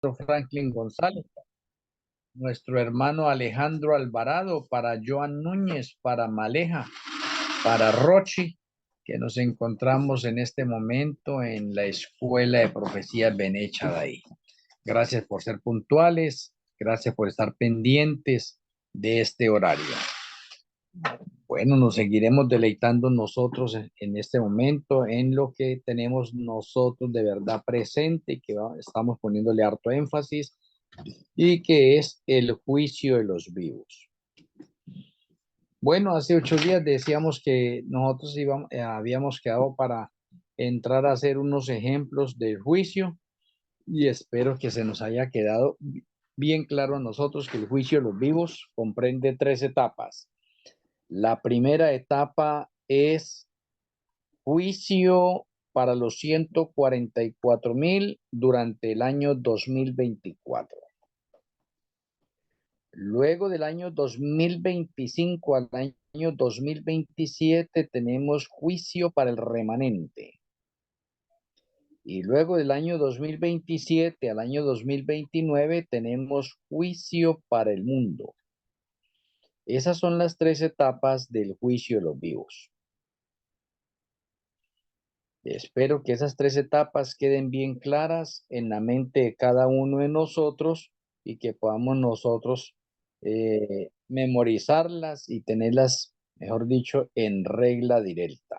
Franklin González, nuestro hermano Alejandro Alvarado, para Joan Núñez, para Maleja, para Rochi, que nos encontramos en este momento en la Escuela de Profecía Benecha de ahí. Gracias por ser puntuales, gracias por estar pendientes de este horario. Bueno, nos seguiremos deleitando nosotros en este momento en lo que tenemos nosotros de verdad presente y que estamos poniéndole harto énfasis y que es el juicio de los vivos. Bueno, hace 8 días decíamos que nosotros habíamos quedado para entrar a hacer unos ejemplos del juicio y espero que se nos haya quedado bien claro a nosotros que el juicio de los vivos comprende 3 etapas. La primera etapa es juicio para los 144,000 durante el año 2024. Luego del año 2025 al año 2027 tenemos juicio para el remanente. Y luego del año 2027 al año 2029 tenemos juicio para el mundo. Esas son las 3 etapas del juicio de los vivos. Espero que esas 3 etapas queden bien claras en la mente de cada uno de nosotros y que podamos nosotros memorizarlas y tenerlas, mejor dicho, en regla directa.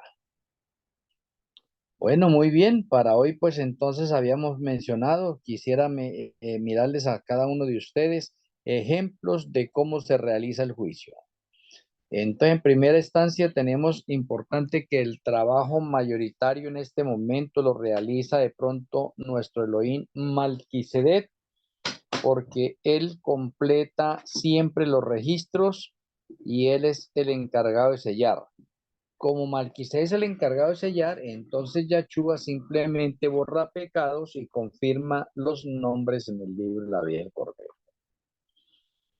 Bueno, muy bien. Para hoy, pues entonces habíamos mencionado, quisiera mirarles a cada uno de ustedes ejemplos de cómo se realiza el juicio. Entonces, en primera instancia, tenemos importante que el trabajo mayoritario en este momento lo realiza de pronto nuestro Elohim Malquisedec, porque él completa siempre los registros y él es el encargado de sellar. Como Malquisedec es el encargado de sellar, entonces Yahshua simplemente borra pecados y confirma los nombres en el libro de la vida del Cordero.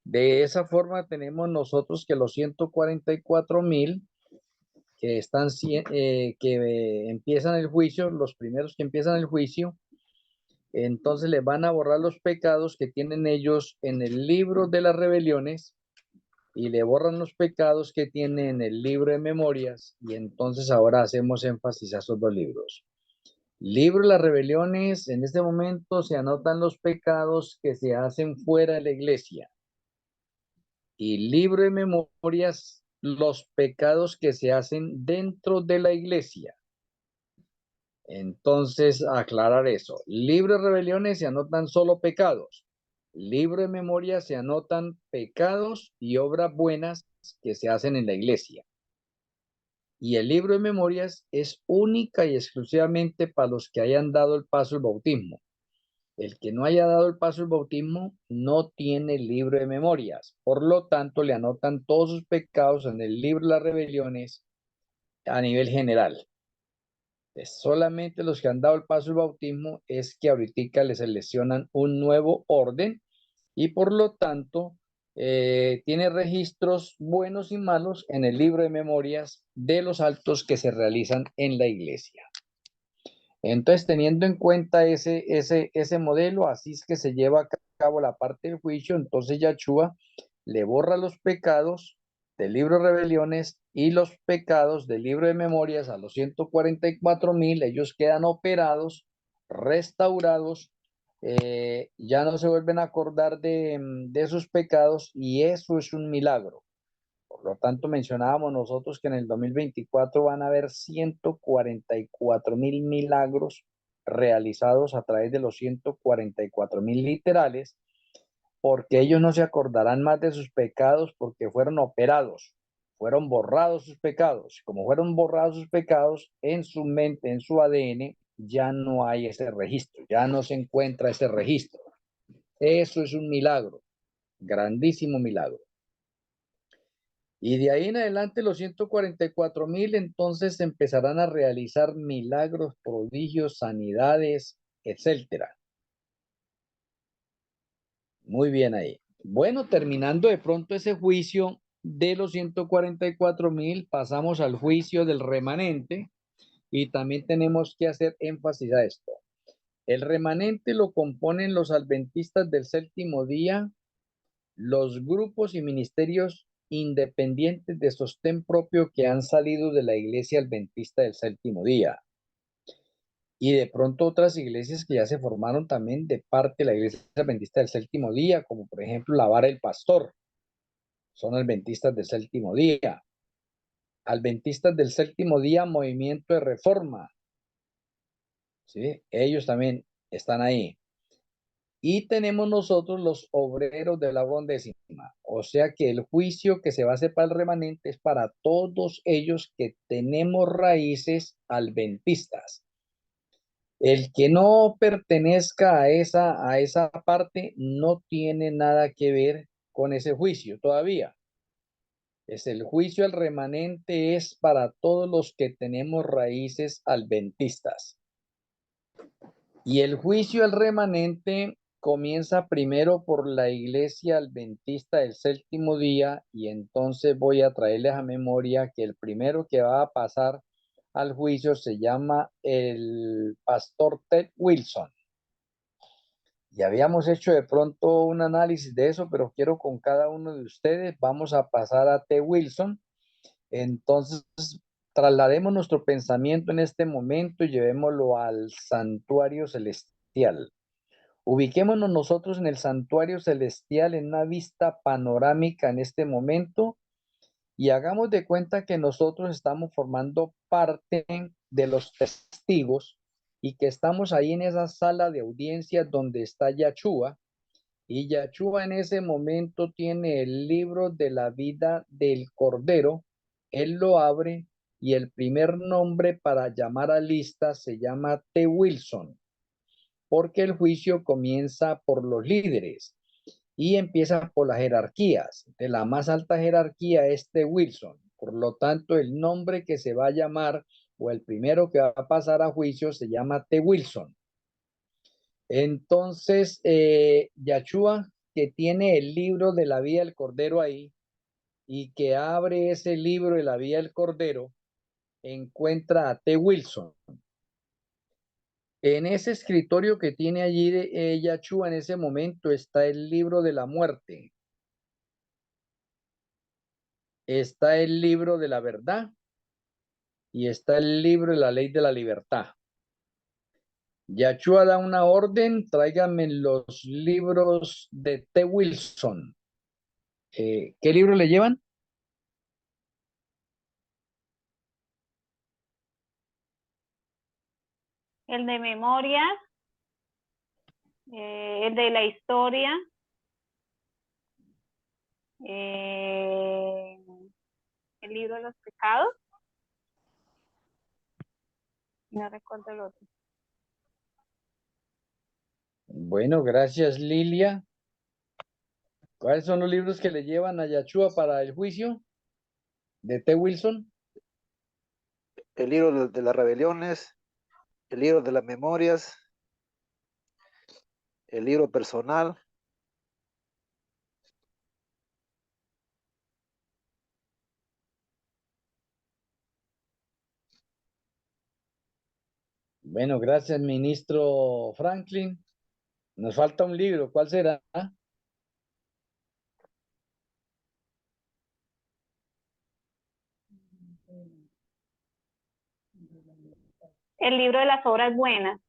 De esa forma tenemos nosotros que los 144,000 que empiezan el juicio, los primeros que empiezan el juicio, entonces les van a borrar los pecados que tienen ellos en el libro de las rebeliones y le borran los pecados que tienen en el libro de memorias, y entonces ahora hacemos énfasis a esos 2 libros. Libro de las rebeliones, en este momento se anotan los pecados que se hacen fuera de la iglesia. Y libro de memorias, los pecados que se hacen dentro de la iglesia. Entonces, aclarar eso. Libro de rebeliones se anotan solo pecados. Libro de memorias se anotan pecados y obras buenas que se hacen en la iglesia. Y el libro de memorias es única y exclusivamente para los que hayan dado el paso del bautismo. El que no haya dado el paso del bautismo no tiene libro de memorias. Por lo tanto, le anotan todos sus pecados en el libro de las rebeliones a nivel general. Solamente los que han dado el paso del bautismo es que ahorita les seleccionan un nuevo orden y por lo tanto tiene registros buenos y malos en el libro de memorias de los actos que se realizan en la iglesia. Entonces, teniendo en cuenta ese modelo, así es que se lleva a cabo la parte del juicio. Entonces Yahshua le borra los pecados del libro de rebeliones y los pecados del libro de memorias a los 144,000. Ellos quedan operados, restaurados, ya no se vuelven a acordar de sus pecados y eso es un milagro. Por lo tanto, mencionábamos nosotros que en el 2024 van a haber 144,000 milagros realizados a través de los 144,000 literales, porque ellos no se acordarán más de sus pecados porque fueron operados, fueron borrados sus pecados. Como fueron borrados sus pecados, en su mente, en su ADN, ya no hay ese registro, ya no se encuentra ese registro. Eso es un milagro, grandísimo milagro. Y de ahí en adelante los 144,000 entonces empezarán a realizar milagros, prodigios, sanidades, etcétera. Muy bien ahí. Bueno, terminando de pronto ese juicio de los 144,000, pasamos al juicio del remanente y también tenemos que hacer énfasis a esto. El remanente lo componen los adventistas del séptimo día, los grupos y ministerios independientes de sostén propio que han salido de la iglesia adventista del séptimo día. Y de pronto otras iglesias que ya se formaron también de parte de la iglesia adventista del séptimo día, como por ejemplo la Vara del Pastor, son adventistas del séptimo día. Adventistas del séptimo día, Movimiento de Reforma, ¿sí? Ellos también están ahí. Y tenemos nosotros los obreros de la undécima. O sea que el juicio que se va a hacer para el remanente es para todos ellos que tenemos raíces adventistas. El que no pertenezca a esa parte no tiene nada que ver con ese juicio todavía. Es el juicio al remanente es para todos los que tenemos raíces adventistas. Y el juicio al remanente comienza primero por la iglesia adventista del séptimo día y entonces voy a traerles a memoria que el primero que va a pasar al juicio se llama el pastor Ted Wilson. Y habíamos hecho de pronto un análisis de eso, pero quiero con cada uno de ustedes, vamos a pasar a Ted Wilson. Entonces, traslademos nuestro pensamiento en este momento y llevémoslo al santuario celestial. Ubiquémonos nosotros en el santuario celestial en una vista panorámica en este momento y hagamos de cuenta que nosotros estamos formando parte de los testigos y que estamos ahí en esa sala de audiencias donde está Yahshua. Y Yahshua en ese momento tiene el libro de la vida del Cordero. Él lo abre y el primer nombre para llamar a lista se llama T. Wilson, porque el juicio comienza por los líderes y empieza por las jerarquías. De la más alta jerarquía es T. Wilson. Por lo tanto, el nombre que se va a llamar o el primero que va a pasar a juicio se llama T. Wilson. Entonces, Yahshua, que tiene el libro de la vida del Cordero ahí y que abre ese libro de la vida del Cordero, encuentra a T. Wilson. En ese escritorio que tiene allí de Yahshua en ese momento está el libro de la muerte, está el libro de la verdad y está el libro de la ley de la libertad. Yahshua da una orden, tráigame los libros de T. Wilson. ¿Qué libro le llevan? El de memorias, el de la historia, el libro de los pecados. No recuerdo el otro. Bueno, gracias Lilia. ¿Cuáles son los libros que le llevan a Yahshua para el juicio de T. Wilson? El libro de las rebeliones, el libro de las memorias, el libro personal. Bueno, gracias, ministro Franklin. Nos falta un libro, ¿cuál será? El libro de las obras buenas.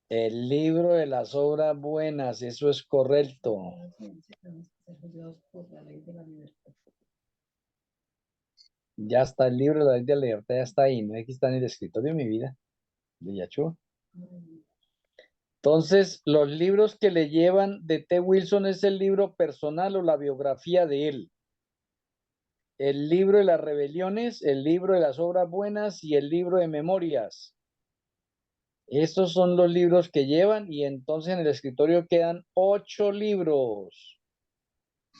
El libro de las obras buenas, eso es correcto. Ya está el libro de la ley de la libertad, ya está ahí, no es que está en el escritorio de mi vida, de Yahshua. Entonces, los libros que le llevan de T. Wilson es el libro personal o la biografía de él. El libro de las rebeliones, el libro de las obras buenas y el libro de memorias. Estos son los libros que llevan y entonces en el escritorio quedan 8 libros.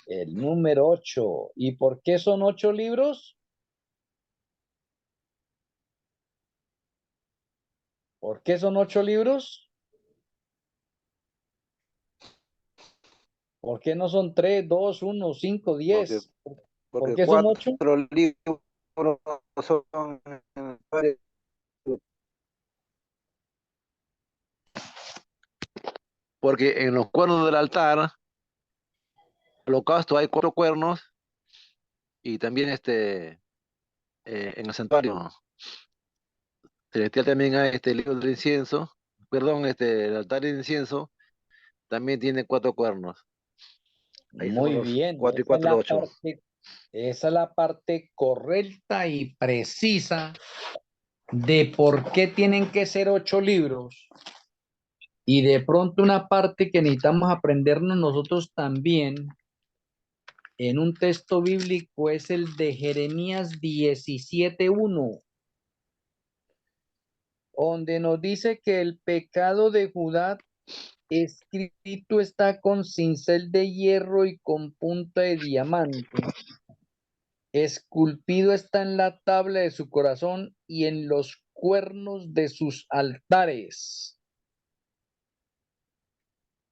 El número 8. ¿Y por qué son 8 libros? ¿Por qué son 8 libros? ¿Por qué no son 3, 2, 1, 5, 10? ¿Por Porque qué son 8? 4 libros son porque en los cuernos del altar holocausto hay 4 cuernos y también en el santuario celestial también hay este libro del incienso, perdón, el altar de incienso también tiene 4 cuernos. Ahí son Muy los bien, 4 y 4, 8. esa es la parte correcta y precisa de por qué tienen que ser 8 libros. Y de pronto una parte que necesitamos aprendernos nosotros también en un texto bíblico es el de Jeremías 17:1, donde nos dice que el pecado de Judá escrito está con cincel de hierro y con punta de diamante. Esculpido está en la tabla de su corazón y en los cuernos de sus altares.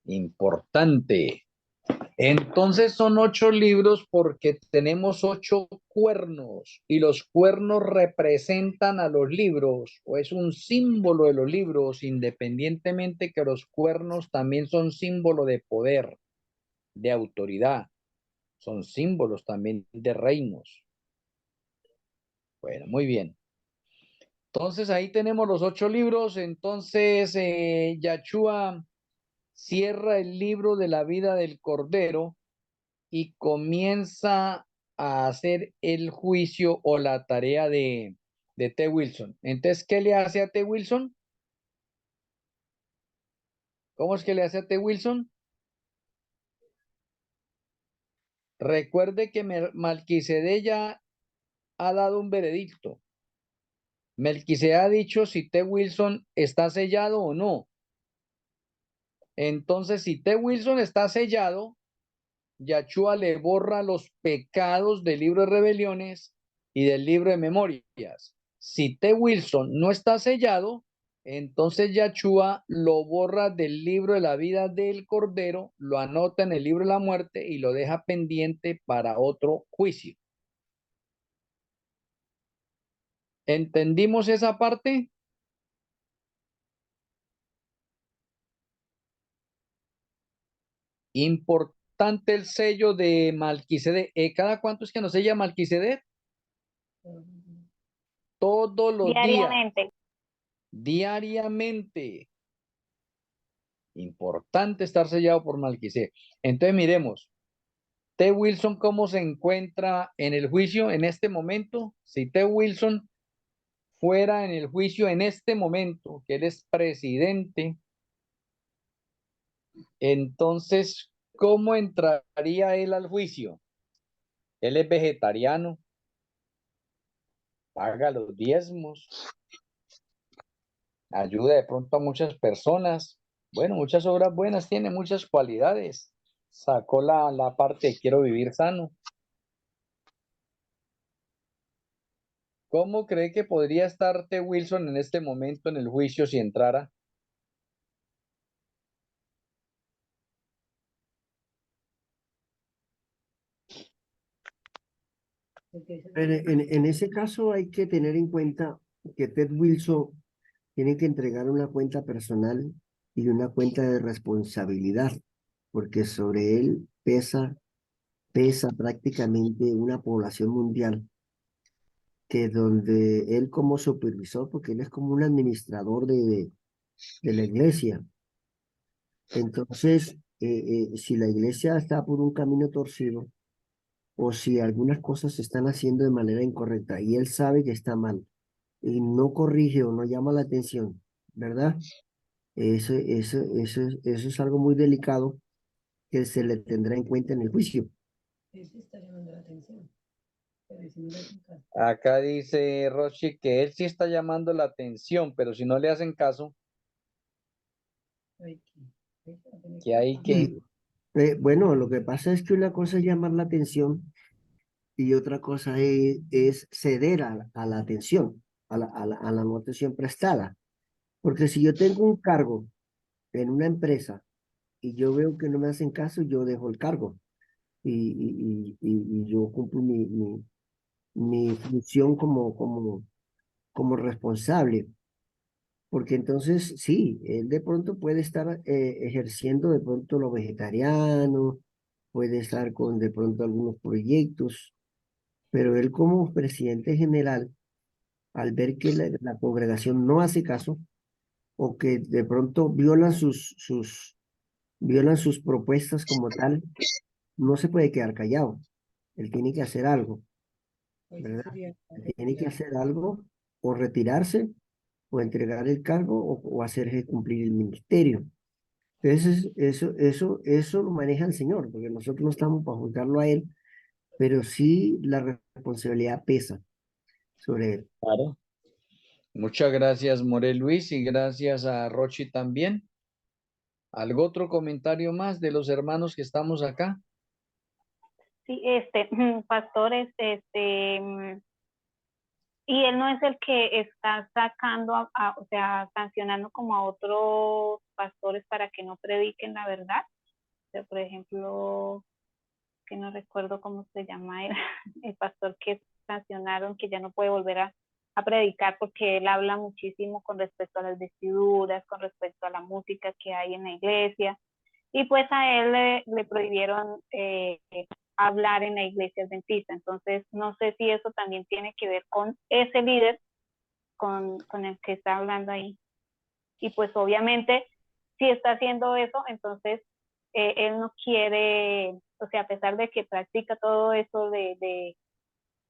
Importante. Entonces son 8 libros porque tenemos 8 cuernos y los cuernos representan a los libros o es un símbolo de los libros, independientemente que los cuernos también son símbolo de poder, de autoridad, son símbolos también de reinos. Bueno, muy bien. Entonces ahí tenemos los 8 libros. Entonces Yachúa cierra el libro de la vida del Cordero y comienza a hacer el juicio o la tarea de T. Wilson. Entonces, ¿qué le hace a T. Wilson? ¿Cómo es que le hace a T. Wilson? Recuerde que Melquisedec ya ha dado un veredicto. Melquisedec ha dicho si T. Wilson está sellado o no. Entonces, si T. Wilson está sellado, Yachúa le borra los pecados del libro de rebeliones y del libro de memorias. Si T. Wilson no está sellado, entonces Yachúa lo borra del libro de la vida del Cordero, lo anota en el libro de la muerte y lo deja pendiente para otro juicio. ¿Entendimos esa parte? Importante el sello de Melquisedec. ¿Cada cuánto es que nos sella Melquisedec? Todos los días, Diariamente. diariamente. Importante estar sellado por Melquisedec. Entonces miremos, T. Wilson, ¿cómo se encuentra en el juicio en este momento? Si T. Wilson fuera en el juicio en este momento, que él es presidente, entonces, ¿cómo entraría él al juicio? Él es vegetariano, paga los diezmos, ayuda de pronto a muchas personas. Bueno, muchas obras buenas, tiene muchas cualidades. Sacó la parte de quiero vivir sano. ¿Cómo cree que podría estar T. Wilson en este momento en el juicio si entrara? En ese caso hay que tener en cuenta que Ted Wilson tiene que entregar una cuenta personal y una cuenta de responsabilidad, porque sobre él pesa prácticamente una población mundial, que donde él como supervisor, porque él es como un administrador de la iglesia. Entonces, si la iglesia está por un camino torcido, o si algunas cosas se están haciendo de manera incorrecta y él sabe que está mal y no corrige o no llama la atención, ¿verdad? Eso es algo muy delicado que se le tendrá en cuenta en el juicio. Acá dice Rochi que él sí está llamando la atención, pero si no le hacen caso, que hay que... Y, bueno, lo que pasa es que una cosa es llamar la atención y otra cosa es ceder a la atención, a la no atención prestada. Porque si yo tengo un cargo en una empresa y yo veo que no me hacen caso, yo dejo el cargo y yo cumplo mi función como responsable. porque entonces sí, él de pronto puede estar ejerciendo de pronto lo vegetariano, puede estar con de pronto algunos proyectos, pero él como presidente general, al ver que la congregación no hace caso o que de pronto violan sus propuestas como tal, no se puede quedar callado. Él tiene que hacer algo, ¿verdad? Él tiene que hacer algo o retirarse o entregar el cargo o hacer cumplir el ministerio. Entonces, eso lo maneja el Señor, porque nosotros no estamos para juzgarlo a él, pero sí la responsabilidad pesa sobre él. Claro. Muchas gracias, More Luis, y gracias a Rochi también. ¿Algún otro comentario más de los hermanos que estamos acá? Sí, pastores, y él no es el que está sacando, o sea, sancionando como a otros pastores para que no prediquen la verdad. O sea, por ejemplo, que no recuerdo cómo se llama el pastor que sancionaron, que ya no puede volver a predicar porque él habla muchísimo con respecto a las vestiduras, con respecto a la música que hay en la iglesia. Y pues a él le prohibieron hablar en la iglesia adventista. Entonces, no sé si eso también tiene que ver con ese líder con el que está hablando ahí. Y pues obviamente, si está haciendo eso, entonces él no quiere, o sea, a pesar de que practica todo eso de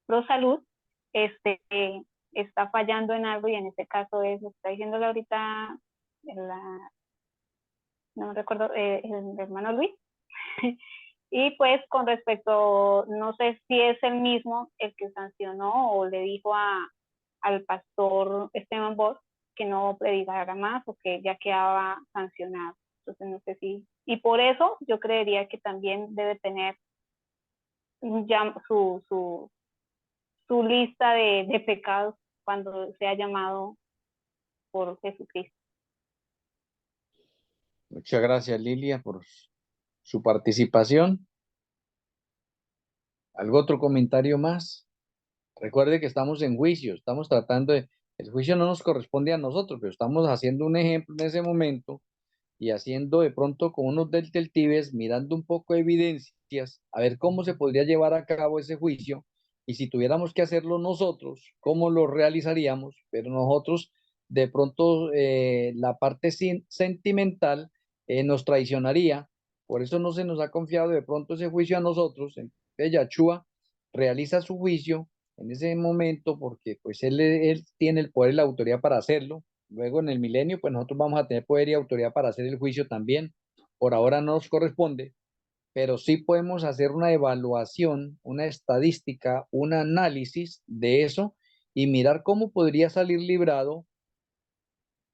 pro salud, está fallando en algo y en este caso es, lo que está diciéndole ahorita, no me recuerdo, el hermano Luis. Y pues con respecto, no sé si es el mismo el que sancionó o le dijo al pastor Esteban Bosch que no predicara más o que ya quedaba sancionado. Entonces no sé si, y por eso yo creería que también debe tener ya su lista de pecados cuando sea llamado por Jesucristo. Muchas gracias, Lilia, por su participación. ¿Algún otro comentario más? Recuerde que estamos en juicio, estamos tratando de... El juicio no nos corresponde a nosotros, pero estamos haciendo un ejemplo en ese momento y haciendo de pronto con unos detectives, mirando un poco de evidencias, a ver cómo se podría llevar a cabo ese juicio y si tuviéramos que hacerlo nosotros, cómo lo realizaríamos, pero nosotros de pronto la parte sentimental nos traicionaría, por eso no se nos ha confiado de pronto ese juicio a nosotros. Entonces Yachúa realiza su juicio en ese momento porque pues él tiene el poder y la autoridad para hacerlo. Luego en el milenio, pues nosotros vamos a tener poder y autoridad para hacer el juicio también. Por ahora no nos corresponde, pero sí podemos hacer una evaluación, una estadística, un análisis de eso y mirar cómo podría salir librado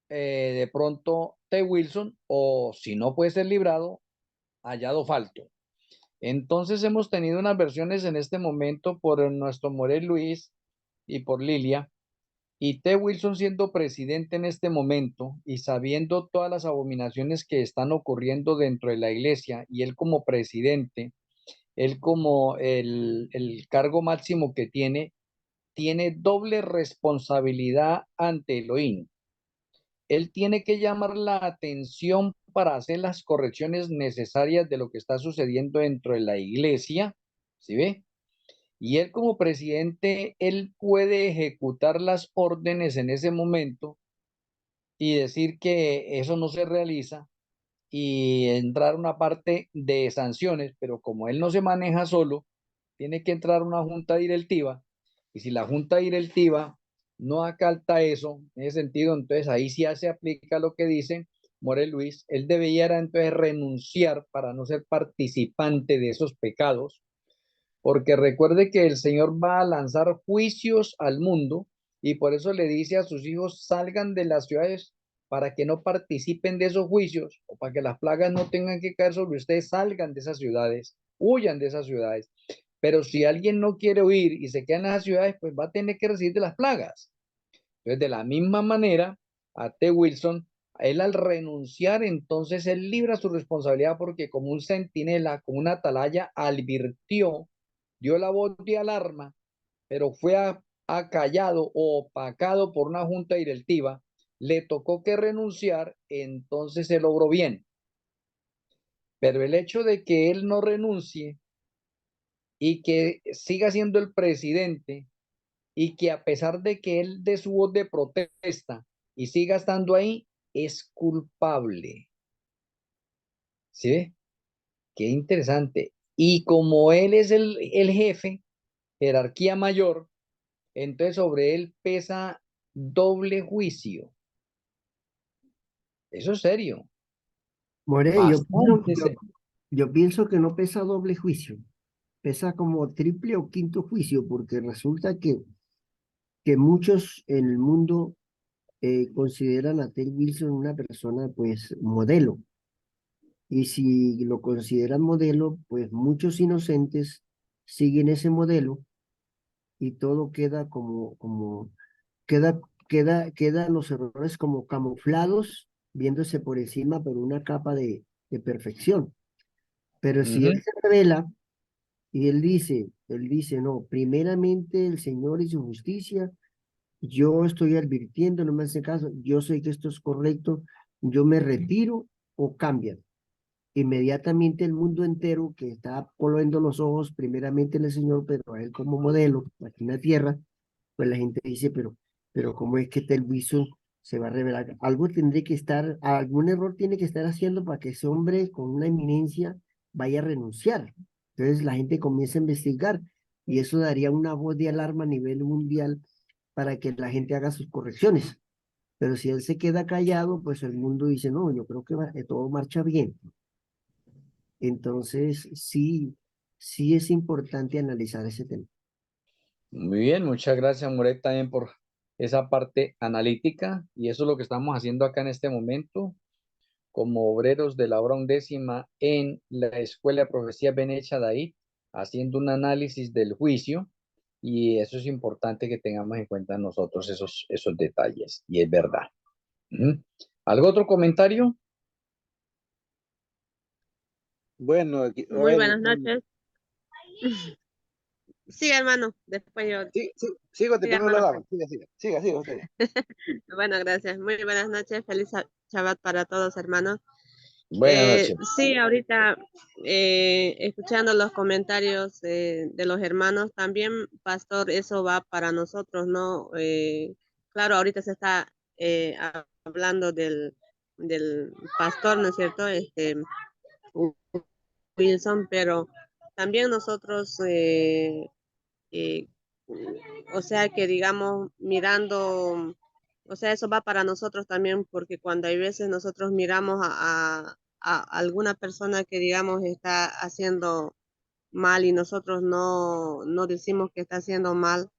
de pronto T. Wilson o si no puede ser librado, hallado falto. Entonces hemos tenido unas versiones en este momento por nuestro Morel Luis y por Lilia. Y T. Wilson siendo presidente en este momento y sabiendo todas las abominaciones que están ocurriendo dentro de la iglesia y él como presidente, él como el cargo máximo que tiene doble responsabilidad ante Elohim. Él tiene que llamar la atención para hacer las correcciones necesarias de lo que está sucediendo dentro de la iglesia, ¿sí ve? Y él como presidente, él puede ejecutar las órdenes en ese momento y decir que eso no se realiza y entrar una parte de sanciones, pero como él no se maneja solo, tiene que entrar una junta directiva y si la junta directiva no acata eso, en ese sentido, entonces ahí sí ya se aplica lo que dice More Luis, él debería entonces renunciar para no ser participante de esos pecados porque recuerde que el Señor va a lanzar juicios al mundo y por eso le dice a sus hijos, salgan de las ciudades para que no participen de esos juicios o para que las plagas no tengan que caer sobre ustedes, salgan de esas ciudades, huyan de esas ciudades. Pero si alguien no quiere huir y se queda en esas ciudades, pues va a tener que recibir de las plagas. Entonces, de la misma manera, a T. Wilson, él al renunciar, entonces él libra su responsabilidad porque como un centinela, como una atalaya, advirtió, dio la voz de alarma, pero fue acallado o opacado por una junta directiva le tocó que renunciar, entonces él obró bien. Pero el hecho de que él no renuncie y que siga siendo el presidente y que a pesar de que él dé su voz de protesta y siga estando ahí, es culpable. ¿Sí? Qué interesante. Y como él es el jefe, jerarquía mayor, entonces sobre él pesa doble juicio. Eso es serio, More, bastante serio. yo pienso que no pesa doble juicio, pesa como triple o quinto juicio, porque resulta que muchos en el mundo consideran a Ted Wilson una persona pues modelo. Y si lo consideran modelo, pues muchos inocentes siguen ese modelo y todo queda queda, quedan los errores como camuflados, viéndose por encima por una capa de perfección. Pero si él Ujú. se revela y él dice, no, primeramente el Señor y su justicia, yo estoy advirtiendo, no me hace caso, yo sé que esto es correcto, yo me retiro o cambian. Inmediatamente el mundo entero que está poniendo los ojos primeramente en el Señor, pero a él como modelo aquí en la tierra, pues la gente dice, pero ¿cómo es que Telviso se va a revelar? Algo tendría que estar, algún error tiene que estar haciendo para que ese hombre con una eminencia vaya a renunciar. Entonces la gente comienza a investigar y eso daría una voz de alarma a nivel mundial para que la gente haga sus correcciones. Pero si él se queda callado, pues el mundo dice, no, yo creo que todo marcha bien. Entonces, sí es importante analizar ese tema. Muy bien, muchas gracias, Moret, también por esa parte analítica. Y eso es lo que estamos haciendo acá en este momento, como obreros de la hora undécima en la Escuela de Profecía Ben David, haciendo un análisis del juicio. Y eso es importante que tengamos en cuenta nosotros esos detalles. Y es verdad. Ujú. ¿Algo otro comentario? Bueno, a Muy ver, buenas noches. Sí, hermano, después yo. sí, sí, sigo, Sí, primero la hermano. dama, siga usted. Bueno, gracias. Muy buenas noches. Feliz Shabbat para todos, hermanos. Buenas noches. Sí, ahorita escuchando los comentarios de los hermanos, también, pastor, eso va para nosotros, ¿no? Claro, ahorita se está hablando del pastor, ¿no es cierto? Wilson, pero también nosotros, eh, o sea que digamos, mirando, o sea, eso va para nosotros también, porque cuando hay veces nosotros miramos a alguna persona que digamos está haciendo mal y nosotros no decimos que está haciendo mal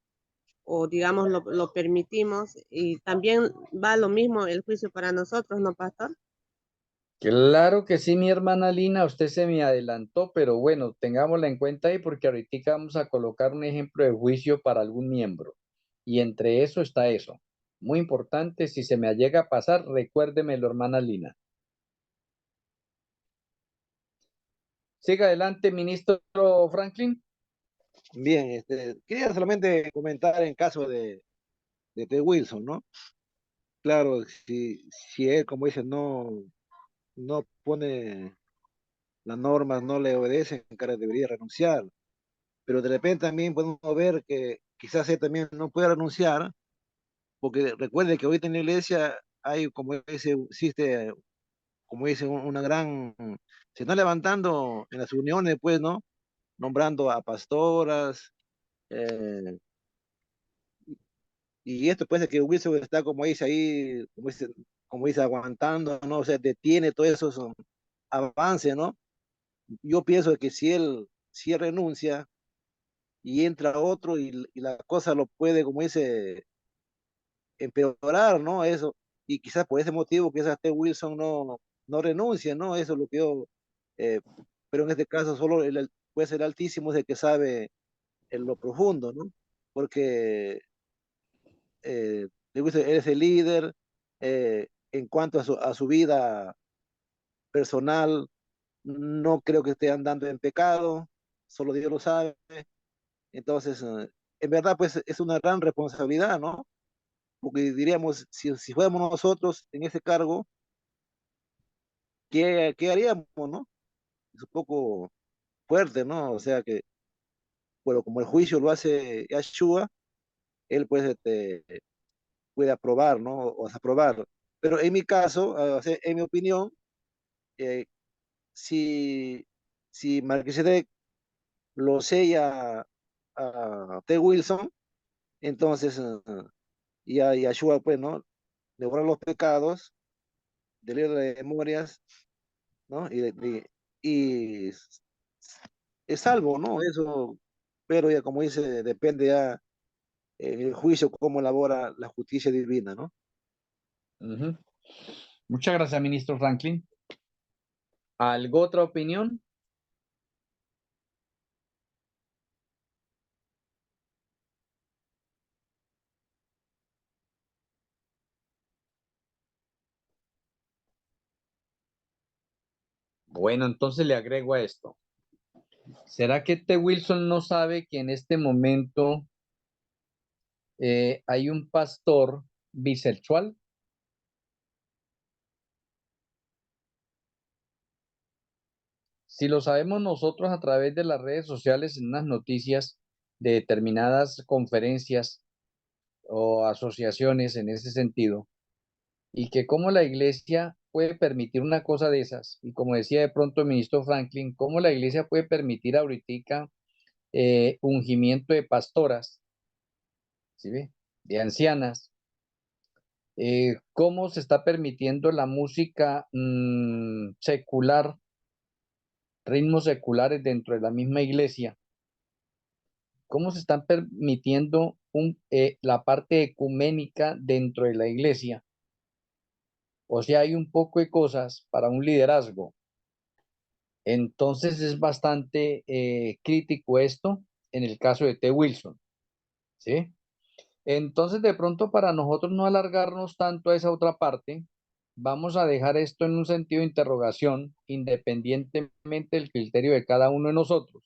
o digamos lo permitimos y también va lo mismo el juicio para nosotros, ¿no, pastor? Claro que sí, mi hermana Lina, usted se me adelantó, pero bueno, tengámosla en cuenta ahí porque ahorita vamos a colocar un ejemplo de juicio para algún miembro. Y entre eso está eso. Muy importante, si se me llega a pasar, recuérdemelo, hermana Lina. Siga adelante, ministro Franklin. Bien, quería solamente comentar en caso de Ted Wilson, ¿no? Claro, si él, como dice, no pone las normas, no le obedece, cara debería renunciar. Pero de repente también podemos ver que quizás él también no puede renunciar, porque recuerde que ahorita en la iglesia hay, como dice, existe, como dice, una gran, se están levantando en las uniones, pues, ¿no? Nombrando a pastoras, eh, y esto puede ser que Wilson está, como dice ahí, como dice, aguantando, ¿no? O sea, detiene todos esos avances, ¿no? Yo pienso que si él renuncia y entra otro y la cosa lo puede, como dice, empeorar, ¿no? Eso. Y quizás por ese motivo, quizás Ted Wilson no renuncia, ¿no? Eso es lo que yo, eh, pero en este caso solo puede ser el Altísimo es el que sabe en lo profundo, ¿no? Porque Ted Wilson, él es el líder en cuanto a su vida personal, no creo que esté andando en pecado, solo Dios lo sabe. Entonces, en verdad, pues es una gran responsabilidad, ¿no? porque diríamos, si fuéramos nosotros en ese cargo, ¿qué haríamos, no? Es un poco fuerte, ¿no? O sea que, bueno, como el juicio lo hace Yeshua, él pues puede aprobar, ¿no? O desaprobar. Pero en mi caso, o sea, en mi opinión, eh, si, si Melquisedec lo sella a T. Wilson, entonces ya Yeshua, pues, ¿no? Le borra los pecados, del libro de memorias, ¿no? Y es salvo, ¿no? Eso, pero ya como dice, depende ya el juicio, cómo elabora la justicia divina, ¿no? Ujú. Muchas gracias, ministro Franklin. ¿Algo otra opinión? Bueno, entonces le agrego a esto. ¿Será que T. Wilson no sabe que en este momento hay un pastor bisexual? Si lo sabemos nosotros a través de las redes sociales, en unas noticias de determinadas conferencias o asociaciones en ese sentido, y que cómo la iglesia puede permitir una cosa de esas, y como decía de pronto el ministro Franklin, cómo la iglesia puede permitir ahorita ungimiento de pastoras, ¿sí ve? De ancianas, cómo se está permitiendo la música secular, ritmos seculares dentro de la misma iglesia, cómo se están permitiendo la parte ecuménica dentro de la iglesia. O sea, hay un poco de cosas para un liderazgo. Entonces es bastante crítico esto en el caso de T. Wilson, ¿sí? Entonces, de pronto, para nosotros no alargarnos tanto a esa otra parte, vamos a dejar esto en un sentido de interrogación, independientemente del criterio de cada uno de nosotros.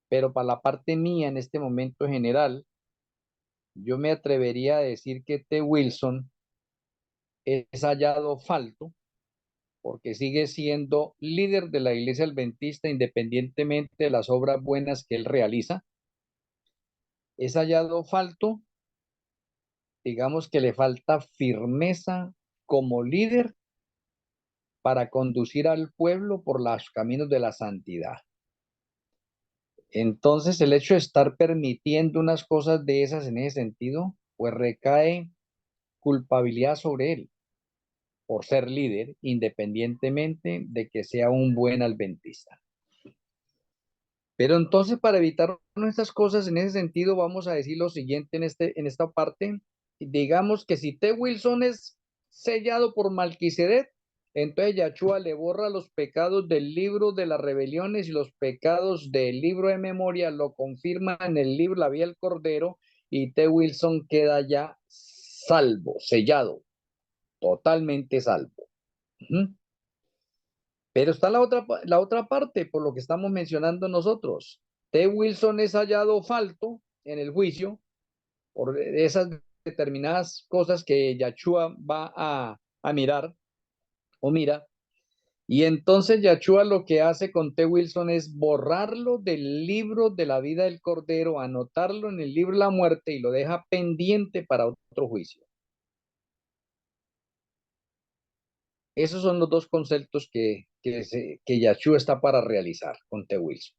Pero para la parte mía, en este momento general, yo me atrevería a decir que T. Wilson es hallado falto porque sigue siendo líder de la Iglesia Adventista independientemente de las obras buenas que él realiza. Es hallado falto, digamos que le falta firmeza como líder para conducir al pueblo por los caminos de la santidad. Entonces, el hecho de estar permitiendo unas cosas de esas en ese sentido, pues recae culpabilidad sobre él por ser líder, independientemente de que sea un buen adventista. Pero entonces, para evitar estas cosas en ese sentido, vamos a decir lo siguiente en esta parte. Digamos que si T. Wilson es sellado por Malquisedec, entonces Yahshua le borra los pecados del libro de las rebeliones y los pecados del libro de memoria, lo confirma en el libro La Vía del Cordero y T. Wilson queda ya salvo, sellado, totalmente salvo. Pero está la otra parte, por lo que estamos mencionando nosotros. T. Wilson es hallado falto en el juicio por esas determinadas cosas que Yahshua va a mirar o mira. Y entonces Yahshua lo que hace con T. Wilson es borrarlo del libro de la vida del Cordero, anotarlo en el libro de la muerte y lo deja pendiente para otro juicio. Esos son los dos conceptos que Yahshua está para realizar con T. Wilson.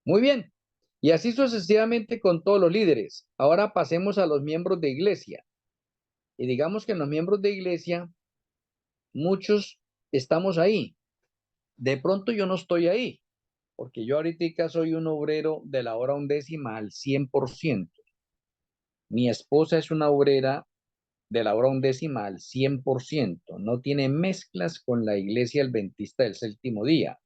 Muy bien. Y así sucesivamente con todos los líderes. Ahora pasemos a los miembros de iglesia. Y digamos que en los miembros de iglesia, muchos estamos ahí. De pronto yo no estoy ahí, porque yo ahorita soy un obrero de la hora undécima al 100%. Mi esposa es una obrera de la hora undécima al 100%. No tiene mezclas con la iglesia adventista del séptimo día.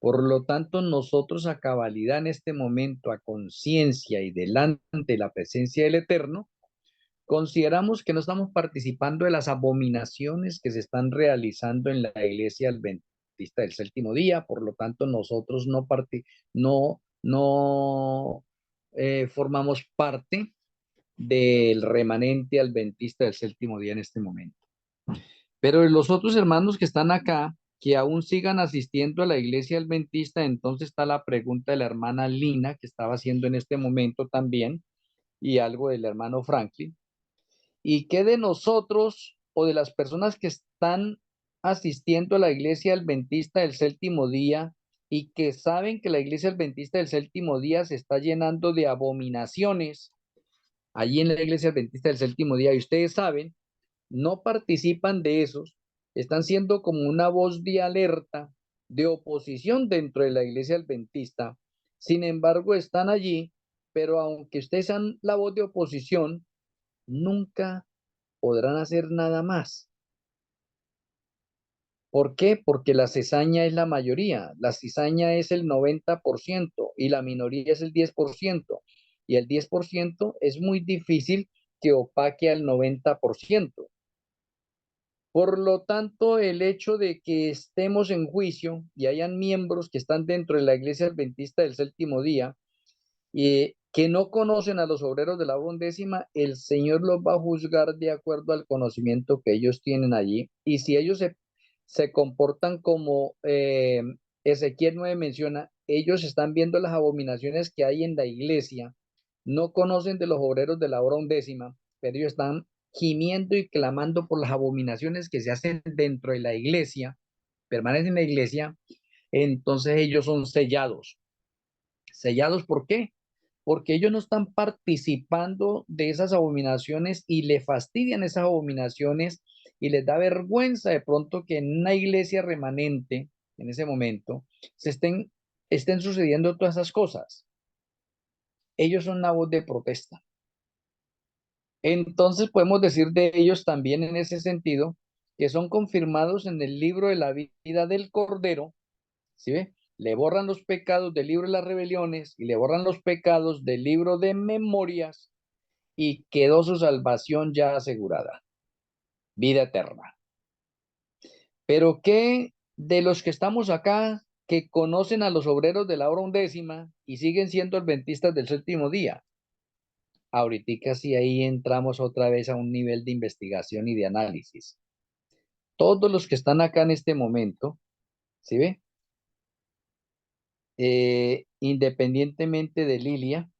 Por lo tanto, nosotros a cabalidad en este momento, a conciencia y delante de la presencia del Eterno, consideramos que no estamos participando de las abominaciones que se están realizando en la iglesia adventista del séptimo día. Por lo tanto, nosotros no formamos parte del remanente adventista del séptimo día en este momento. Pero los otros hermanos que están acá, que aún sigan asistiendo a la iglesia adventista, entonces está la pregunta de la hermana Lina, que estaba haciendo en este momento también, y algo del hermano Franklin. ¿Y qué de nosotros o de las personas que están asistiendo a la iglesia adventista del séptimo día y que saben que la iglesia adventista del séptimo día se está llenando de abominaciones allí en la iglesia adventista del séptimo día y ustedes saben, no participan de esos, están siendo como una voz de alerta, de oposición dentro de la iglesia adventista, sin embargo están allí, pero aunque ustedes sean la voz de oposición, nunca podrán hacer nada más. ¿Por qué? Porque la cizaña es la mayoría, la cizaña es el 90% y la minoría es el 10%. Y el 10% es muy difícil que opaque al 90%. Por lo tanto, el hecho de que estemos en juicio y hayan miembros que están dentro de la iglesia adventista del séptimo día y que no conocen a los obreros de la undécima, el Señor los va a juzgar de acuerdo al conocimiento que ellos tienen allí. Y si ellos se comportan como Ezequiel 9 menciona, ellos están viendo las abominaciones que hay en la iglesia, no conocen de los obreros de la hora undécima, pero ellos están gimiendo y clamando por las abominaciones que se hacen dentro de la iglesia, permanecen en la iglesia, entonces ellos son sellados. ¿Sellados por qué? Porque ellos no están participando de esas abominaciones y le fastidian esas abominaciones y les da vergüenza de pronto que en una iglesia remanente, en ese momento, estén sucediendo todas esas cosas. Ellos son una voz de protesta. Entonces podemos decir de ellos también en ese sentido que son confirmados en el libro de la vida del Cordero, ¿sí ve? Le borran los pecados del libro de las rebeliones y le borran los pecados del libro de memorias y quedó su salvación ya asegurada, vida eterna. Pero ¿qué de los que estamos acá que conocen a los obreros de la hora undécima y siguen siendo adventistas del séptimo día? Ahorita sí ahí entramos otra vez a un nivel de investigación y de análisis. Todos los que están acá en este momento, ¿sí ve? Independientemente de Lilia,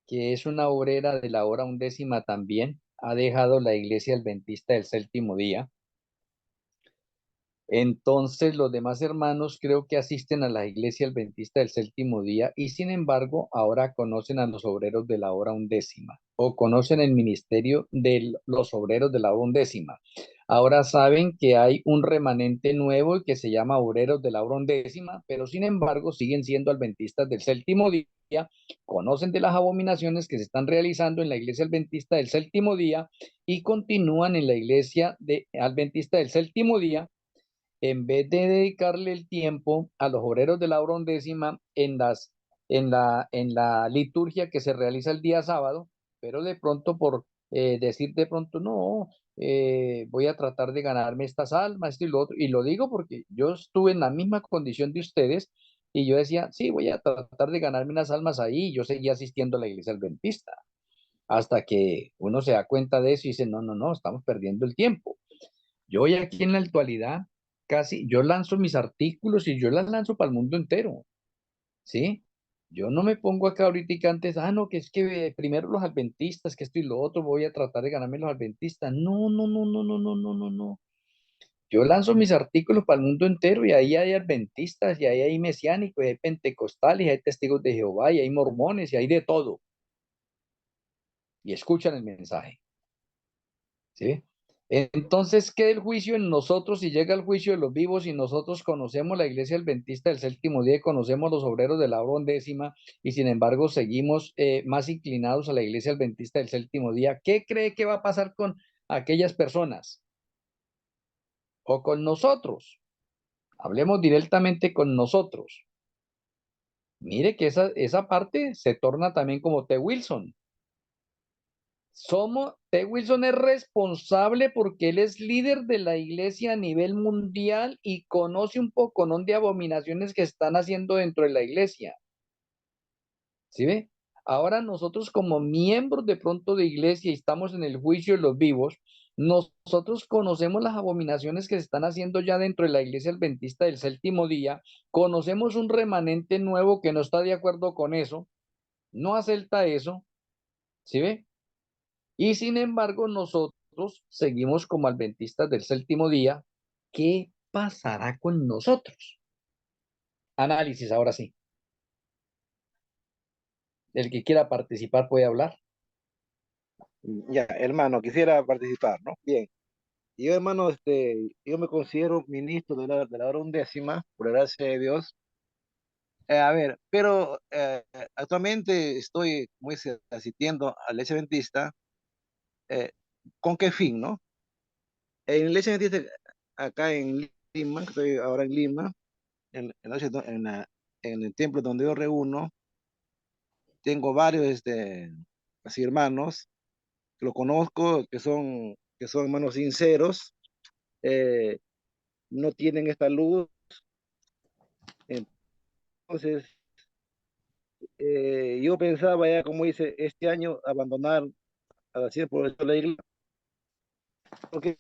que es una obrera de la hora undécima también, ha dejado la iglesia adventista del séptimo día. Entonces los demás hermanos creo que asisten a la iglesia adventista del séptimo día y sin embargo ahora conocen a los obreros de la hora undécima o conocen el ministerio de los obreros de la hora undécima. Ahora saben que hay un remanente nuevo y que se llama obreros de la hora undécima, pero sin embargo siguen siendo adventistas del séptimo día, conocen de las abominaciones que se están realizando en la iglesia adventista del séptimo día y continúan en la iglesia adventista del séptimo día en vez de dedicarle el tiempo a los obreros de la hora undécima en la liturgia que se realiza el día sábado, pero de pronto por decir de pronto, no, voy a tratar de ganarme estas almas y lo otro, y lo digo porque yo estuve en la misma condición de ustedes y yo decía, sí, voy a tratar de ganarme unas almas ahí, y yo seguía asistiendo a la iglesia adventista, hasta que uno se da cuenta de eso y dice, no, no, no, estamos perdiendo el tiempo. Yo hoy aquí en la actualidad, casi, yo lanzo mis artículos y yo las lanzo para el mundo entero, ¿sí? Yo no me pongo acá ahorita antes, no, que es que primero los adventistas, que esto y lo otro, voy a tratar de ganarme los adventistas. No, no, no, no, no, no, no, no, no. Yo lanzo mis artículos para el mundo entero y ahí hay adventistas, y ahí hay mesiánicos, y hay pentecostales, y hay testigos de Jehová, y hay mormones, y hay de todo. Y escuchan el mensaje, ¿sí? Entonces queda el juicio en nosotros y llega el juicio de los vivos y nosotros conocemos la iglesia adventista del séptimo día y conocemos los obreros de la hora undécima y sin embargo seguimos más inclinados a la iglesia adventista del séptimo día. ¿Qué cree que va a pasar con aquellas personas? O con nosotros. Hablemos directamente con nosotros. Mire que esa parte se torna también como T. Wilson. T. Wilson es responsable porque él es líder de la iglesia a nivel mundial y conoce un poco de abominaciones que están haciendo dentro de la iglesia. ¿Sí ve? Ahora nosotros como miembros de pronto de iglesia y estamos en el juicio de los vivos, nosotros conocemos las abominaciones que se están haciendo ya dentro de la iglesia adventista del séptimo día, conocemos un remanente nuevo que no está de acuerdo con eso, no acepta eso, ¿sí ve? Y sin embargo nosotros seguimos como adventistas del séptimo día. ¿Qué pasará con nosotros? Análisis, ahora sí. El que quiera participar puede hablar. Ya, hermano, quisiera participar, ¿no? Bien. Yo, hermano, yo me considero ministro de la hora undécima, por la gracia de Dios. A ver, pero actualmente estoy, como dice, asistiendo a la iglesia adventista. eh, ¿Con qué fin, no? En la iglesia adventista, acá en Lima, que estoy ahora en Lima, en el templo donde yo reúno, tengo varios, así hermanos, que lo conozco, que son hermanos sinceros, eh, no tienen esta luz. Entonces, yo pensaba ya, como dice, este año abandonar al 100% la iglesia, porque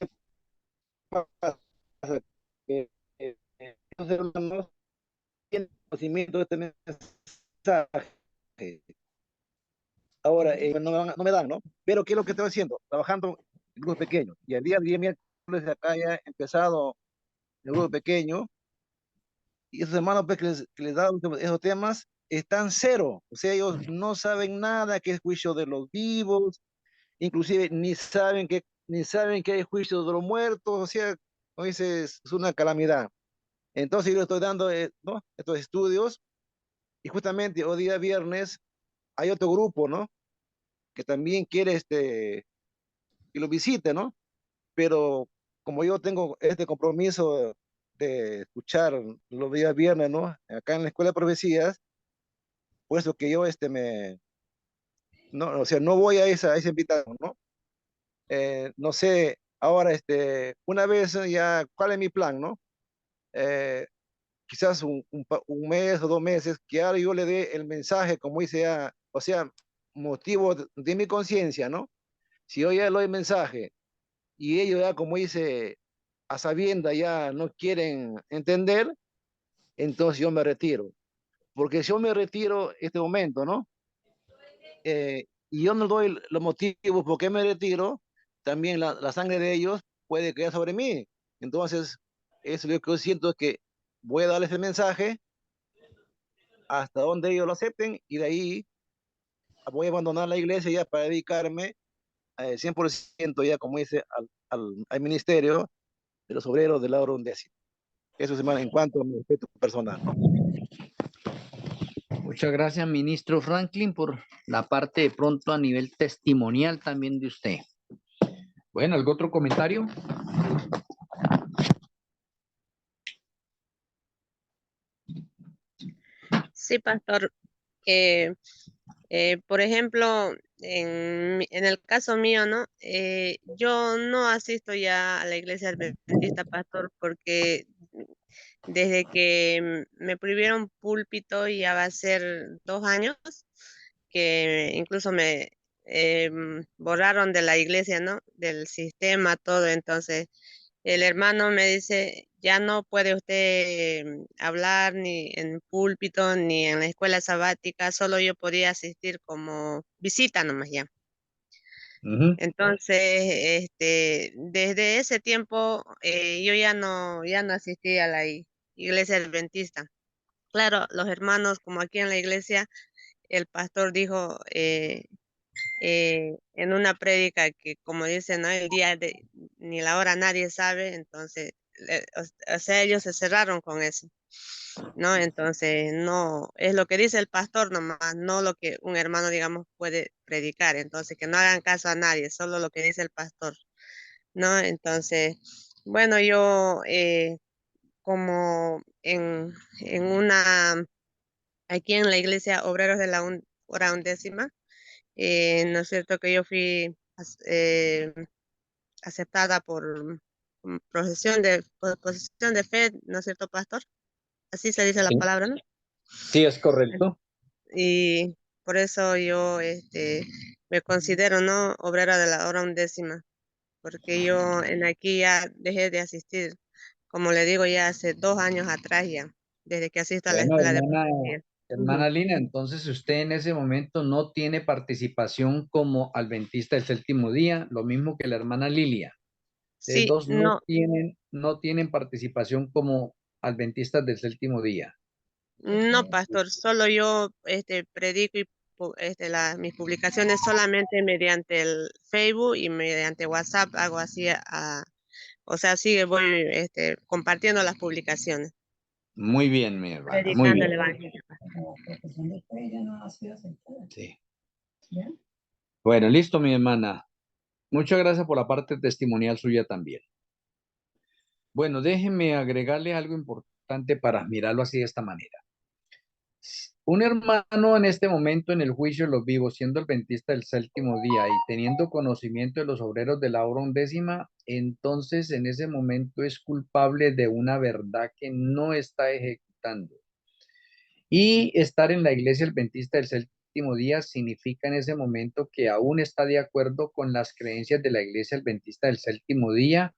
pasa que estos hermanos tienen conocimiento de este mensaje. Ahora, no me dan, ¿no? Pero ¿qué es lo que estoy haciendo? Trabajando en grupos pequeños. Y el día miércoles de acá ya he empezado el grupo pequeño, y esos hermanos pues, que les dan esos temas están cero. O sea, ellos no saben nada que es juicio de los vivos, inclusive ni saben que hay juicio de los muertos. O sea, como dices, es una calamidad. Entonces yo le estoy dando, ¿no?, estos estudios, y justamente hoy día viernes hay otro grupo, ¿no?, que también quiere que lo visite, ¿no? Pero como yo tengo este compromiso de escuchar los días viernes, ¿no?, acá en la Escuela de Profecías, puesto que yo no, o sea, no voy a esa invitación, ¿no? No sé, ahora, una vez ya, ¿cuál es mi plan, no? Eh, Quizás un mes o 2 meses, que ahora yo le dé el mensaje, como dice ya, o sea, motivo de mi conciencia, ¿no? Si yo ya le doy el mensaje y ellos ya, como dice, a sabienda ya no quieren entender, entonces yo me retiro. Porque si yo me retiro este momento, ¿no? Y yo no doy los motivos por qué me retiro, también la sangre de ellos puede caer sobre mí. Entonces, eso es lo que yo siento, que voy a darles el mensaje hasta donde ellos lo acepten, y de ahí voy a abandonar la iglesia ya para dedicarme 100% ya, como dice, al ministerio de los obreros de la hora undécima. Eso es, hermano, en cuanto a mi aspecto personal, ¿no? Muchas gracias, ministro Franklin, por la parte de pronto a nivel testimonial también de usted. Bueno, ¿algún otro comentario? Sí, pastor. Eh, por ejemplo, en el caso mío, ¿no? Yo no asisto ya a la iglesia adventista, pastor, porque desde que me prohibieron púlpito, ya va a ser 2 años, que incluso me borraron de la iglesia, ¿no? Del sistema, todo. Entonces, el hermano me dice, ya no puede usted hablar ni en púlpito ni en la escuela sabática, solo yo podía asistir como visita nomás ya. Entonces, desde ese tiempo yo ya no asistí a la iglesia adventista. Claro, los hermanos, como aquí en la iglesia, el pastor dijo en una prédica que, como dicen, ¿no?, el día ni la hora nadie sabe. Entonces, o sea, ellos se cerraron con eso, ¿no? Entonces, no, es lo que dice el pastor nomás, no lo que un hermano, digamos, puede predicar. Entonces, que no hagan caso a nadie, solo lo que dice el pastor, ¿no? Entonces, bueno, yo como en aquí en la iglesia Obreros de la Hora Undécima, ¿no es cierto?, que yo fui aceptada por posición de fe, ¿no es cierto, pastor? Así se dice la Sí, palabra, ¿no? sí, es correcto. Por eso yo me considero, ¿no?, obrera de la hora undécima, porque yo en aquí ya dejé de asistir, como le digo, ya hace 2 años atrás ya, desde que asisto a la Bueno, escuela de hermana, policía. hermana Lina, entonces usted en ese momento no tiene participación como adventista del séptimo día, lo mismo que la hermana Lilia. Ustedes Sí, dos no, no tienen participación como adventistas del séptimo día. no, pastor, solo yo predico y mis publicaciones solamente mediante el Facebook y mediante WhatsApp hago así, o sea, sí voy compartiendo las publicaciones, Muy bien, mi hermana, muy predicando el bien. evangelio. Sí. Bueno, listo, mi hermana. Muchas gracias por la parte testimonial suya también. Bueno, déjenme agregarle algo importante para mirarlo así de esta manera. Un hermano en este momento en el juicio de los vivos, siendo adventista del séptimo día y teniendo conocimiento de los obreros de la hora undécima, entonces en ese momento es culpable de una verdad que no está ejecutando. Y estar en la iglesia adventista del séptimo día significa en ese momento que aún está de acuerdo con las creencias de la iglesia adventista del séptimo día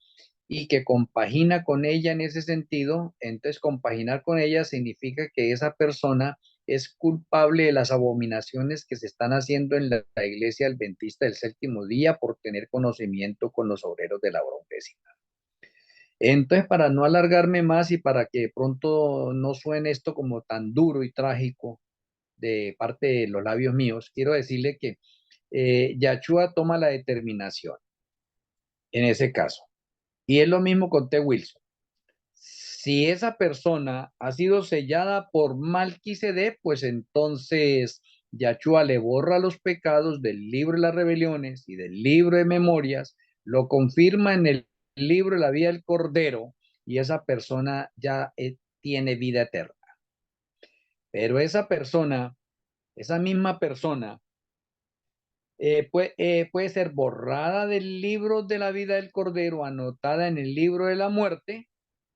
y que compagina con ella en ese sentido. Entonces, compaginar con ella significa que esa persona es culpable de las abominaciones que se están haciendo en la iglesia adventista del séptimo día por tener conocimiento con los obreros de la hora undécima. Entonces, para no alargarme más y para que de pronto no suene esto como tan duro y trágico de parte de los labios míos, quiero decirle que Yachua toma la determinación en ese caso. Y es lo mismo con T. Wilson. Si esa persona ha sido sellada por Malquisedec, pues entonces Yachua le borra los pecados del libro de las rebeliones y del libro de memorias, lo confirma en el libro de la vida del Cordero y esa persona ya tiene vida eterna. Pero esa persona, esa misma persona, puede ser borrada del libro de la vida del Cordero, anotada en el libro de la muerte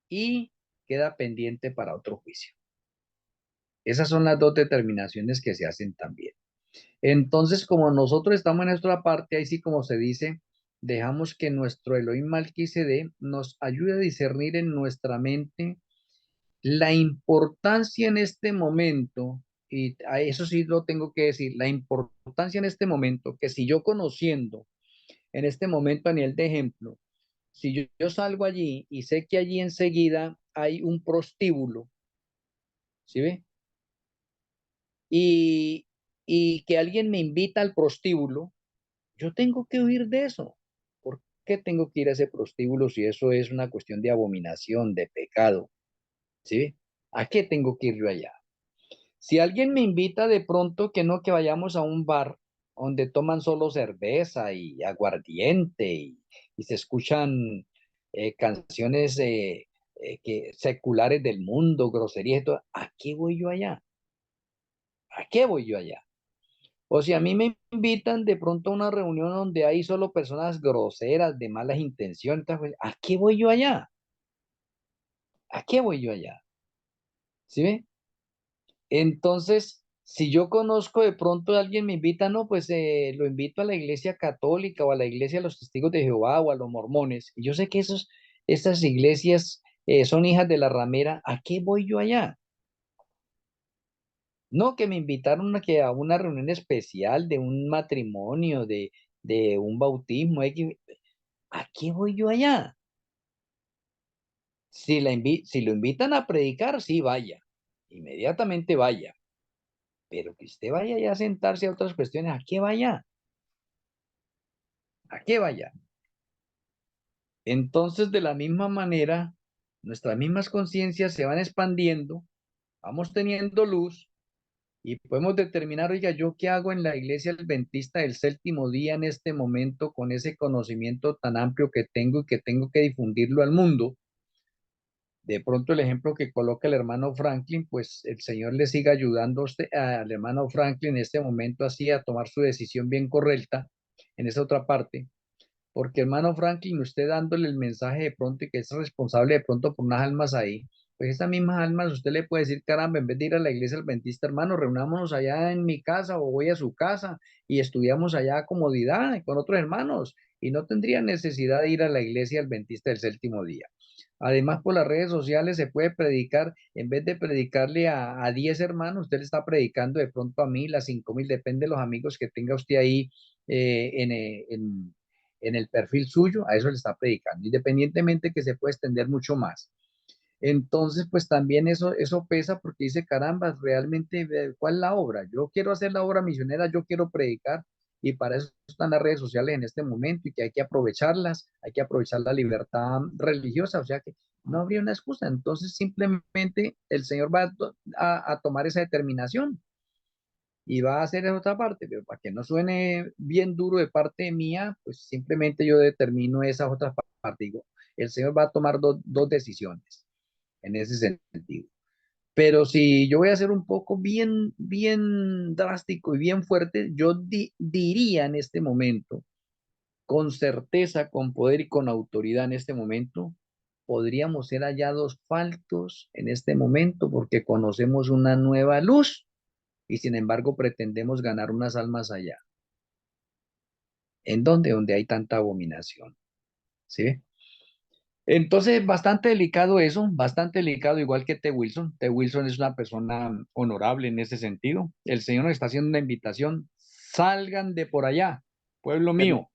y queda pendiente para otro juicio. Esas son las dos determinaciones que se hacen también. Entonces, como nosotros estamos en nuestra parte, ahí sí como se dice, dejamos que nuestro Elohim Malquisedec nos ayude a discernir en nuestra mente la importancia en este momento, y a eso sí lo tengo que decir, la importancia en este momento, que si yo conociendo en este momento a nivel de ejemplo, si yo salgo allí y sé que allí enseguida hay un prostíbulo, ¿sí ve? Y, y que alguien me invita al prostíbulo, yo tengo que huir de eso. ¿Por qué tengo que ir a ese prostíbulo si eso es una cuestión de abominación, de pecado? ¿Sí? ¿A qué tengo que ir yo allá? Si alguien me invita de pronto que no, que vayamos a un bar donde toman solo cerveza y aguardiente y se escuchan canciones seculares del mundo, groserías y todo, ¿a qué voy yo allá? ¿A qué voy yo allá? O si a mí me invitan de pronto a una reunión donde hay solo personas groseras, de malas intenciones, pues, ¿a qué voy yo allá? ¿A qué voy yo allá? ¿Sí ve? Entonces, si yo conozco de pronto alguien me invita, no, pues lo invito a la iglesia católica o a la iglesia de los testigos de Jehová o a los mormones. Y yo sé que estas iglesias son hijas de la ramera. ¿A qué voy yo allá? No, que me invitaron a una reunión especial de un matrimonio, de un bautismo. ¿A qué voy yo allá? Si lo invitan a predicar, sí, vaya. Inmediatamente vaya. Pero que usted vaya ya a sentarse a otras cuestiones, ¿a qué vaya? ¿A qué vaya? Entonces, de la misma manera, nuestras mismas conciencias se van expandiendo, vamos teniendo luz y podemos determinar, oiga, ¿yo qué hago en la iglesia adventista del séptimo día en este momento con ese conocimiento tan amplio que tengo y que tengo que difundirlo al mundo? De pronto el ejemplo que coloca el hermano Franklin, pues el Señor le siga ayudando a al hermano Franklin en este momento así a tomar su decisión bien correcta en esa otra parte. Porque hermano Franklin, usted dándole el mensaje de pronto y que es responsable de pronto por unas almas ahí, pues esas mismas almas usted le puede decir, caramba, en vez de ir a la iglesia adventista, hermano, reunámonos allá en mi casa o voy a su casa y estudiamos allá a comodidad con otros hermanos y no tendría necesidad de ir a la iglesia adventista del séptimo día. Además, por las redes sociales se puede predicar, en vez de predicarle a 10 hermanos, usted le está predicando de pronto a 1000, a 5000, depende de los amigos que tenga usted ahí en el perfil suyo, a eso le está predicando, independientemente que se puede extender mucho más. Entonces, pues también eso pesa porque dice, caramba, realmente, ¿cuál es la obra? Yo quiero hacer la obra misionera, yo quiero predicar y para eso están las redes sociales en este momento y que hay que aprovecharlas, hay que aprovechar la libertad religiosa, o sea que no habría una excusa. Entonces, simplemente el Señor va a tomar esa determinación y va a hacer esa otra parte, pero para que no suene bien duro de parte mía, pues simplemente yo determino esas otras partes. Digo, el Señor va a tomar dos decisiones en ese sentido. Pero si yo voy a ser un poco bien drástico y bien fuerte, yo diría en este momento, con certeza, con poder y con autoridad en este momento, podríamos ser hallados faltos en este momento porque conocemos una nueva luz y sin embargo pretendemos ganar unas almas allá. ¿En dónde? Donde hay tanta abominación. ¿Sí? Entonces, bastante delicado eso, bastante delicado, igual que T. Wilson. T. Wilson es una persona honorable en ese sentido. El Señor nos está haciendo una invitación. Salgan de por allá, pueblo Hermano, mío.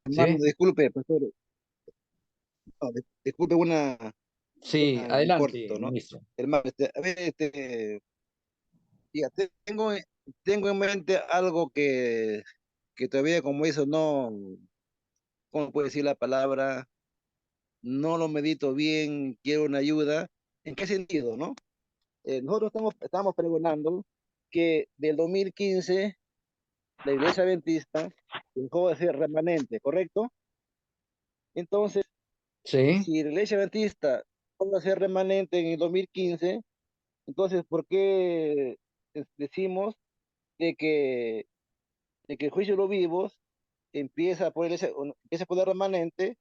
hermano, ¿Sí? disculpe, pastor. No, disculpe Sí, un adelante, corto, ¿no? ministro. Hermano, a ver, fíjate, tengo en mente algo que todavía como eso no, ¿cómo puedo decir la palabra? No lo medito bien, quiero una ayuda. ¿En qué sentido, no? Nosotros estamos pregonando que del 2015 la Iglesia Adventista dejó de ser remanente, ¿correcto? Entonces, Sí, si la Iglesia Adventista dejó de ser remanente en el 2015, entonces, ¿por qué decimos de que, de que el juicio de los vivos empieza por el remanente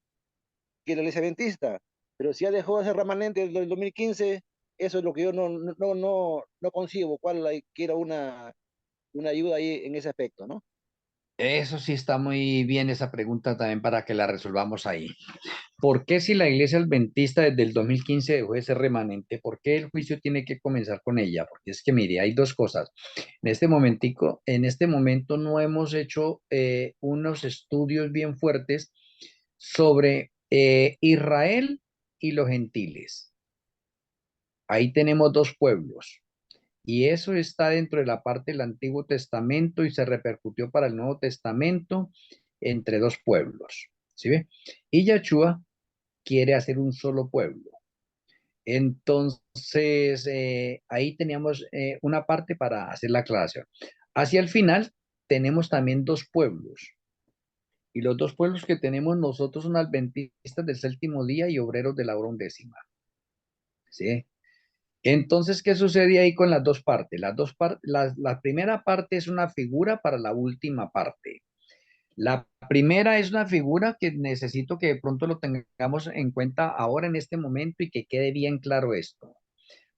que la iglesia adventista? Pero si ya dejó de ser remanente desde el 2015, eso es lo que yo no concibo, quiera una ayuda ahí en ese aspecto, ¿no? eso sí está muy bien esa pregunta también para que la resolvamos ahí. ¿Por qué si la iglesia adventista desde el 2015 dejó de ser remanente? ¿Por qué el juicio tiene que comenzar con ella? Porque es que mire, hay dos cosas. En este momento no hemos hecho unos estudios bien fuertes sobre Israel y los gentiles. Ahí tenemos dos pueblos. Y eso está dentro de la parte del Antiguo Testamento y se repercutió para el Nuevo Testamento entre dos pueblos. ¿Sí ve? Y Yahshua quiere hacer un solo pueblo. Entonces, ahí teníamos una parte para hacer la aclaración. Hacia el final, tenemos también dos pueblos. Y los dos pueblos que tenemos nosotros son adventistas del séptimo día y obreros de la hora undécima. ¿Sí? Entonces, ¿qué sucede ahí con las dos partes? La primera parte es una figura para la última parte. La primera es una figura que necesito que de pronto lo tengamos en cuenta ahora en este momento y que quede bien claro esto,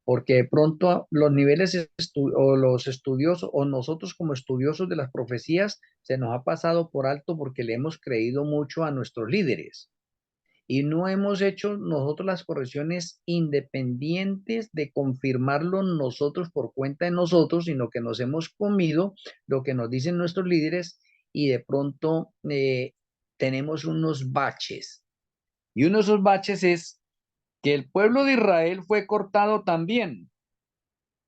porque de pronto los niveles o los estudiosos o nosotros como estudiosos de las profecías se nos ha pasado por alto porque le hemos creído mucho a nuestros líderes y no hemos hecho nosotros las correcciones independientes de confirmarlo nosotros por cuenta de nosotros, sino que nos hemos comido lo que nos dicen nuestros líderes y de pronto tenemos unos baches. Y uno de esos baches es que el pueblo de Israel fue cortado también.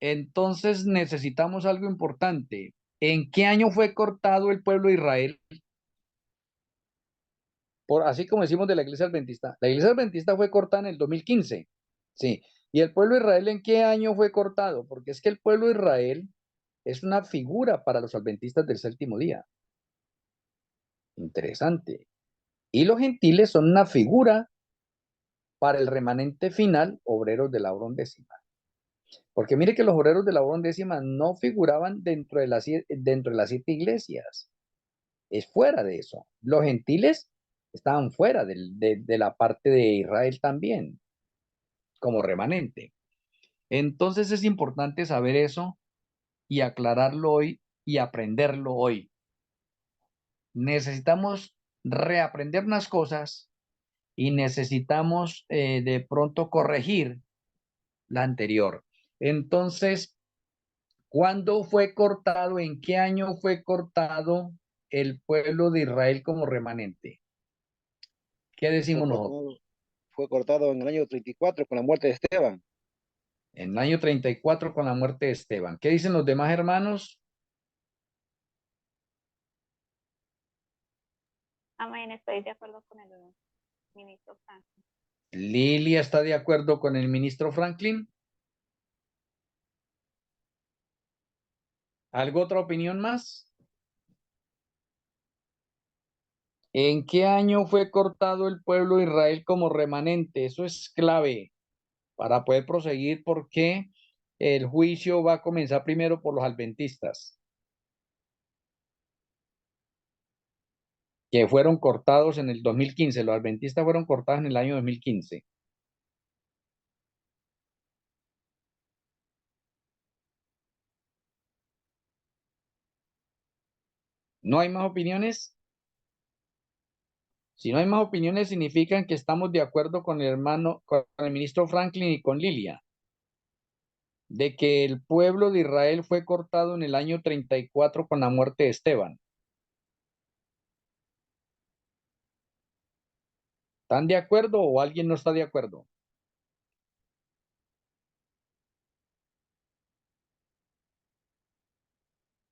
Entonces necesitamos algo importante. ¿En qué año fue cortado el pueblo de Israel? Así como decimos de la iglesia adventista. La iglesia adventista fue cortada en el 2015. Sí. ¿Y el pueblo de Israel en qué año fue cortado? Porque es que el pueblo de Israel es una figura para los adventistas del séptimo día. Interesante. Y los gentiles son una figura para el remanente final, obreros de la hora undécima. Porque mire que los obreros de la hora undécima no figuraban dentro de las 7 iglesias. Es fuera de eso. Los gentiles estaban fuera de la parte de Israel también. como remanente. Entonces es importante saber eso y aclararlo hoy y aprenderlo hoy. Necesitamos reaprender unas cosas y necesitamos de pronto corregir la anterior. Entonces, ¿cuándo fue cortado? ¿En qué año fue cortado el pueblo de Israel como remanente? ¿Qué decimos nosotros? Fue cortado en el año 34 con la muerte de Esteban. En el año 34 con la muerte de Esteban. ¿Qué dicen los demás hermanos? Amén, estoy de acuerdo con el ministro Franklin. Lilia está de acuerdo con el ministro Franklin. ¿Algo otra opinión más? ¿En qué año fue cortado el pueblo de Israel como remanente? Eso es clave para poder proseguir porque el juicio va a comenzar primero por los adventistas, que fueron cortados en el 2015. Los adventistas fueron cortados en el año 2015. ¿No hay más opiniones? Si no hay más opiniones, significan que estamos de acuerdo con el hermano, con el ministro Franklin y con Lilia, de que el pueblo de Israel fue cortado en el año 34 con la muerte de Esteban. ¿Están de acuerdo o alguien no está de acuerdo?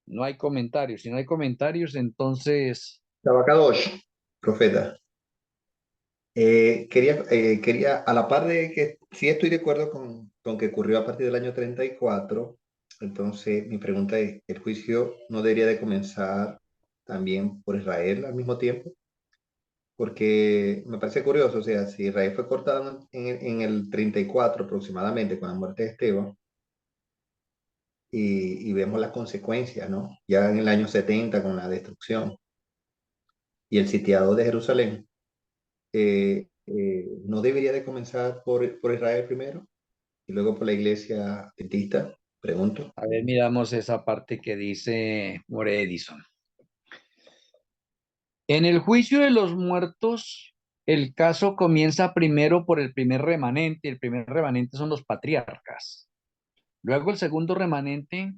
No hay comentarios. Si no hay comentarios, entonces Tabacadosh, profeta. Quería, a la par de que sí estoy de acuerdo con que ocurrió a partir del año 34, entonces mi pregunta es, ¿el juicio no debería de comenzar también por Israel al mismo tiempo? Porque me parece curioso, o sea, si Israel fue cortado en el 34 aproximadamente con la muerte de Esteban, y vemos las consecuencias, ¿no? Ya en el año 70 con la destrucción y el sitiado de Jerusalén. ¿No debería de comenzar por Israel primero y luego por la iglesia adventista? Pregunto. a ver, miramos esa parte que dice More Edison. En el juicio de los muertos, el caso comienza primero por el primer remanente. El primer remanente son los patriarcas. Luego el segundo remanente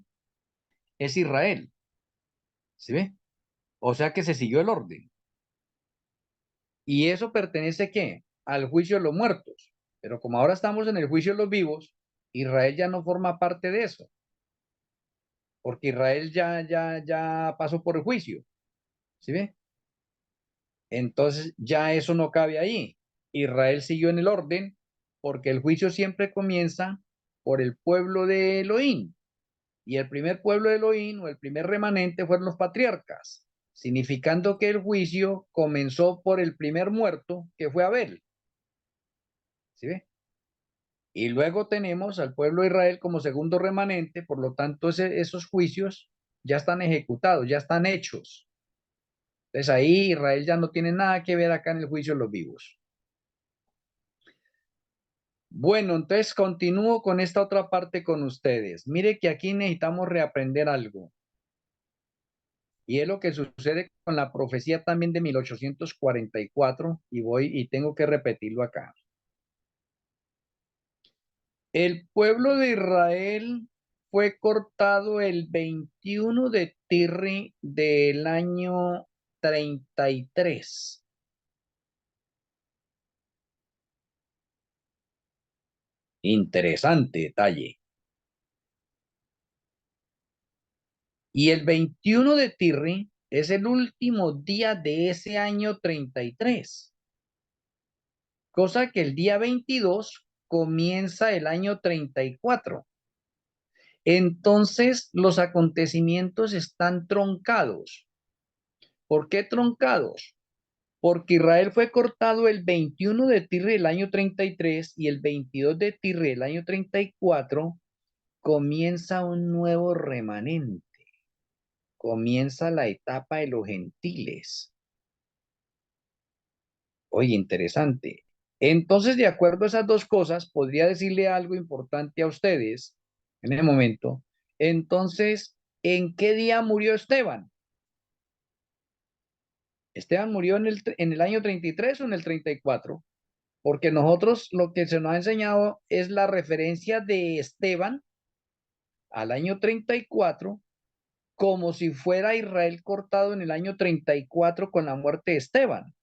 es Israel. ¿Sí ve? O sea que se siguió el orden. ¿Y eso pertenece qué? Al juicio de los muertos. Pero como ahora estamos en el juicio de los vivos, Israel ya no forma parte de eso. Porque Israel ya pasó por el juicio. ¿Sí ve? Entonces ya eso no cabe ahí. Israel siguió en el orden porque el juicio siempre comienza por el pueblo de Elohim. Y el primer pueblo de Elohim o el primer remanente fueron los patriarcas, significando que el juicio comenzó por el primer muerto que fue Abel. ¿Sí ve? Y luego tenemos al pueblo de Israel como segundo remanente, por lo tanto esos juicios ya están ejecutados, ya están hechos. Entonces ahí Israel ya no tiene nada que ver acá en el juicio de los vivos. Bueno, entonces continúo con esta otra parte con ustedes. Mire que aquí necesitamos reaprender algo. Y es lo que sucede con la profecía también de 1844 y voy y tengo que repetirlo acá. El pueblo de Israel fue cortado el 21 de Tirri del año 33. Interesante detalle. Y el 21 de Tirri es el último día de ese año 33. Cosa que el día 22 comienza el año 34. Entonces, los acontecimientos están troncados. ¿Por qué troncados? Porque Israel fue cortado el 21 de Tirri del año 33 y el 22 de Tirri del año 34 comienza un nuevo remanente. Comienza la etapa de los gentiles. Oye, interesante. Entonces, de acuerdo a esas dos cosas, podría decirle algo importante a ustedes en el momento. Entonces, ¿en qué día murió Esteban? ¿Esteban murió en el año 33 o en el 34? Porque nosotros lo que se nos ha enseñado es la referencia de Esteban al año 34 como si fuera Israel cortado en el año 34 con la muerte de Esteban.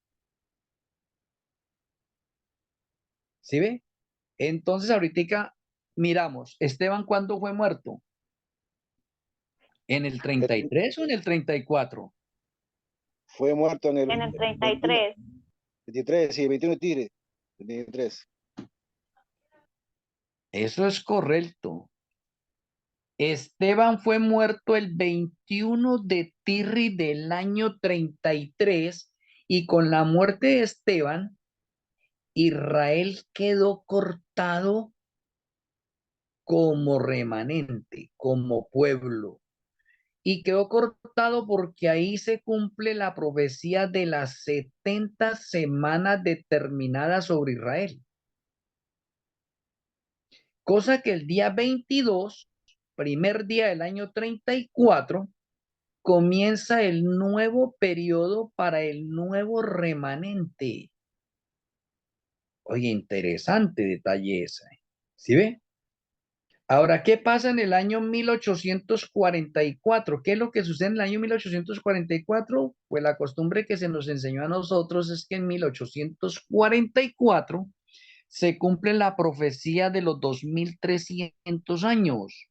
¿Sí ve? Entonces ahorita miramos, ¿Esteban cuándo fue muerto? ¿En el 33 o en el 34? Fue muerto en En el el 21, 33. 23, sí, 21 de Tigre, 23. Eso es correcto. Esteban fue muerto el 21 de Tirri del año 33 y con la muerte de Esteban, Israel quedó cortado como remanente, como pueblo. Y quedó cortado porque ahí se cumple la profecía de las 70 semanas determinadas sobre Israel. Cosa que el día 22, primer día del año 34, comienza el nuevo periodo para el nuevo remanente. Oye, interesante detalle ese. ¿Sí ve? Ahora, ¿qué pasa en el año 1844? ¿Qué es lo que sucede en el año 1844? Pues la costumbre que se nos enseñó a nosotros es que en 1844 se cumple la profecía de los 2300 años.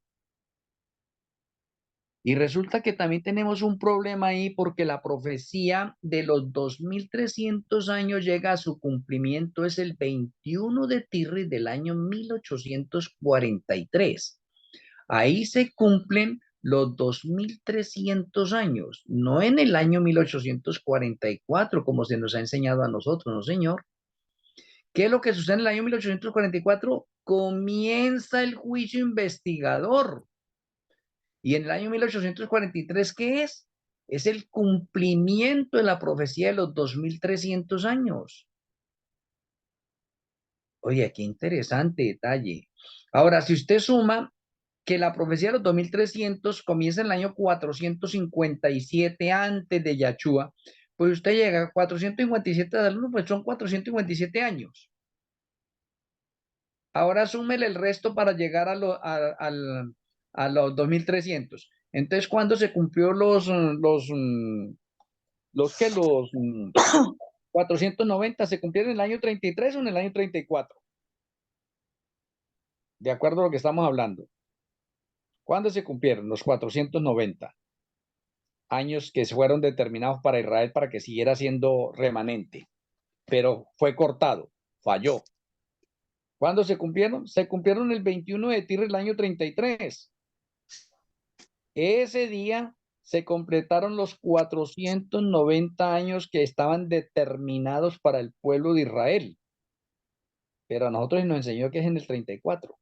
Y resulta que también tenemos un problema ahí porque la profecía de los 2300 años llega a su cumplimiento, es el 21 de Tirri del año 1843. Ahí se cumplen los 2300 años, no en el año 1844, como se nos ha enseñado a nosotros, no señor. ¿Qué es lo que sucede en el año 1844? Comienza el juicio investigador. Y en el año 1843, ¿qué es? Es el cumplimiento de la profecía de los 2300 años. Oye, qué interesante detalle. Ahora, si usted suma que la profecía de los 2300 comienza en el año 457 antes de Yahshua, pues usted llega a 457 de alumnos, pues son 457 años. Ahora súmele el resto para llegar a los 2300. Entonces, ¿cuándo se cumplió los 490? ¿Se cumplieron en el año 33 o en el año 34? De acuerdo a lo que estamos hablando. ¿Cuándo se cumplieron los 490 años que fueron determinados para Israel para que siguiera siendo remanente? Pero fue cortado, falló. ¿Cuándo se cumplieron? Se cumplieron el 21 de Tir del año 33. Ese día se completaron los 490 años que estaban determinados para el pueblo de Israel. Pero a nosotros nos enseñó que es en el 34.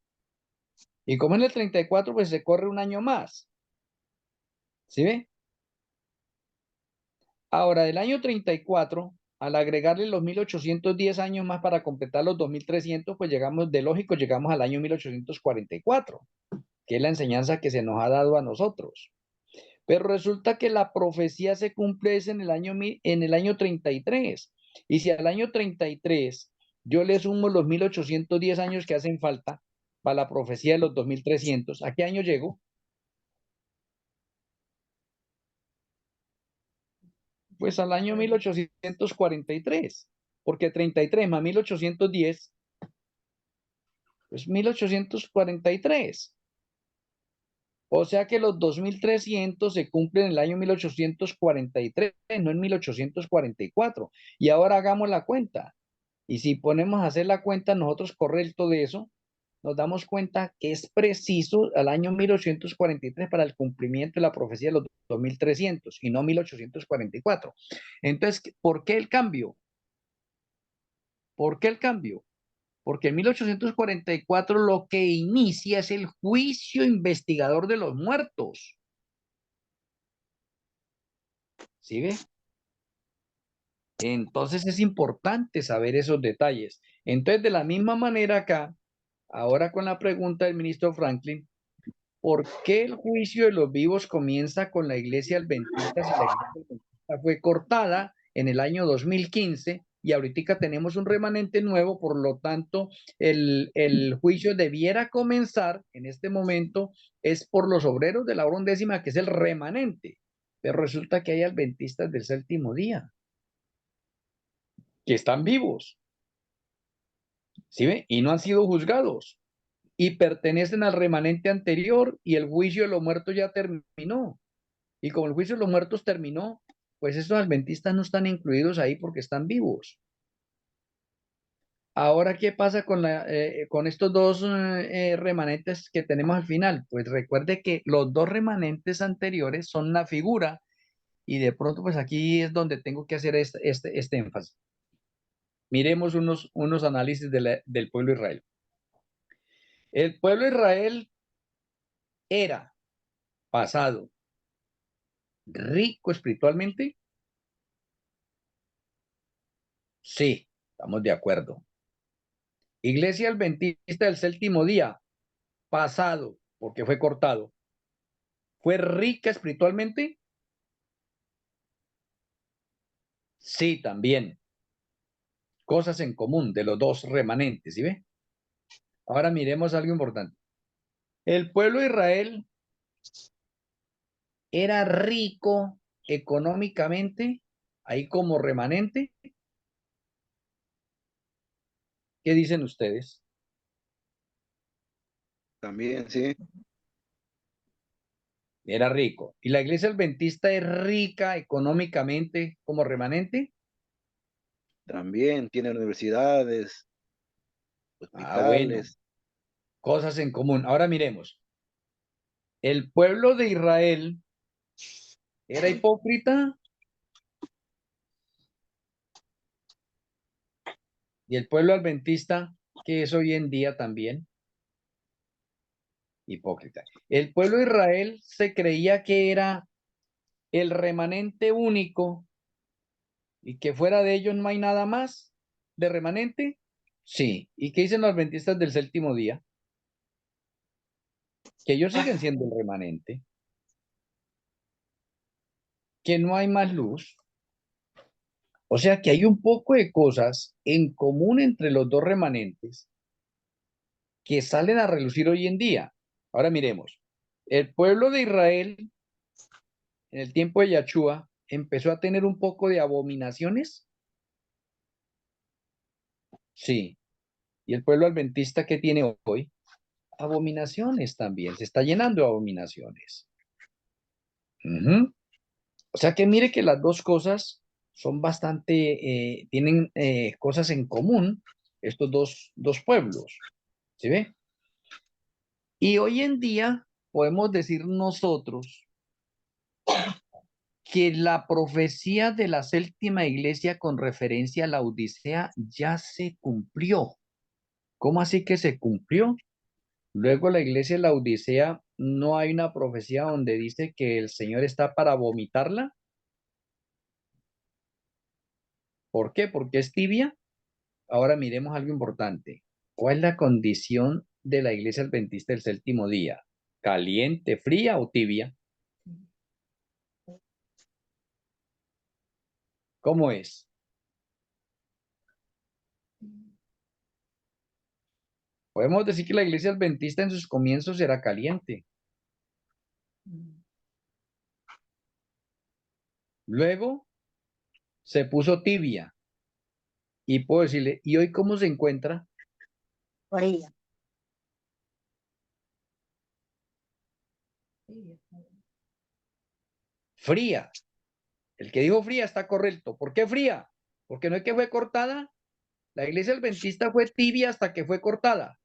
Y como en el 34, pues se corre un año más. ¿Sí ve? Ahora, del año 34, al agregarle los 1810 años más para completar los 2300, pues llegamos, de lógico, llegamos al año 1844, que es la enseñanza que se nos ha dado a nosotros. Pero resulta que la profecía se cumple en el año 33. Y si al año 33 yo le sumo los 1810 años que hacen falta para la profecía de los 2300, ¿a qué año llego? Pues al año 1843, porque 33 más 1810, pues 1843. O sea que los 2300 se cumplen en el año 1843, no en 1844. Y ahora hagamos la cuenta. Y si ponemos a hacer la cuenta nosotros correcto de eso, nos damos cuenta que es preciso al año 1843 para el cumplimiento de la profecía de los 2300 y no 1844. Entonces, ¿por qué el cambio? ¿Por qué el cambio? Porque en 1844 lo que inicia es el juicio investigador de los muertos. ¿Sí ve? Entonces es importante saber esos detalles. Entonces, de la misma manera acá, ahora con la pregunta del ministro Franklin, ¿por qué el juicio de los vivos comienza con la iglesia adventista si la iglesia adventista fue cortada en el año 2015 y ahorita tenemos un remanente nuevo? Por lo tanto, el juicio debiera comenzar en este momento es por los obreros de la hora undécima, que es el remanente. Pero resulta que hay adventistas del séptimo día que están vivos, ¿sí ve? Y no han sido juzgados y pertenecen al remanente anterior y el juicio de los muertos ya terminó. Y como el juicio de los muertos terminó, pues estos adventistas no están incluidos ahí porque están vivos. Ahora, ¿qué pasa con estos dos remanentes que tenemos al final? Pues recuerde que los dos remanentes anteriores son una figura y de pronto pues aquí es donde tengo que hacer este énfasis. Miremos unos análisis del pueblo de Israel. El pueblo de Israel era pasado rico espiritualmente. Sí, estamos de acuerdo. Iglesia Adventista del séptimo día, pasado, porque fue cortado. ¿Fue rica espiritualmente? Sí, también. Cosas en común de los dos remanentes, ¿sí ve? Ahora miremos algo importante. El pueblo de Israel era rico económicamente, ahí como remanente. ¿Qué dicen ustedes? También, sí. Era rico. ¿Y la iglesia adventista es rica económicamente como remanente? También tiene universidades, Ah, bueno, hospitales. cosas en común. Ahora miremos. El pueblo de Israel era hipócrita y el pueblo adventista, que es hoy en día también hipócrita. El pueblo de Israel se creía que era el remanente único y que fuera de ellos no hay nada más de remanente. Sí. ¿Y qué dicen los adventistas del séptimo día? Que ellos siguen siendo el remanente, que no hay más luz. O sea que hay un poco de cosas en común entre los dos remanentes que salen a relucir hoy en día. Ahora miremos. El pueblo de Israel en el tiempo de Yahshua empezó a tener un poco de abominaciones. Sí. ¿Y el pueblo adventista qué tiene hoy? Abominaciones también. Se está llenando de abominaciones. Ujú. O sea que mire que las dos cosas son bastante, tienen cosas en común, estos dos pueblos. ¿Sí ve? Y hoy en día podemos decir nosotros que la profecía de la séptima iglesia con referencia a la Odisea ya se cumplió. ¿Cómo así que se cumplió? Luego la iglesia de la Odisea, ¿no hay una profecía donde dice que el Señor está para vomitarla? ¿Por qué? Porque es tibia. Ahora miremos algo importante. ¿Cuál es la condición de la iglesia adventista del séptimo día? ¿Caliente, fría o tibia? ¿Cómo es? Podemos decir que la iglesia adventista en sus comienzos era caliente. Luego se puso tibia. Y puedo decirle, ¿y hoy cómo se encuentra? Fría. Fría. El que dijo fría está correcto. ¿Por qué fría? Porque no es que fue cortada. La iglesia adventista fue tibia hasta que fue cortada.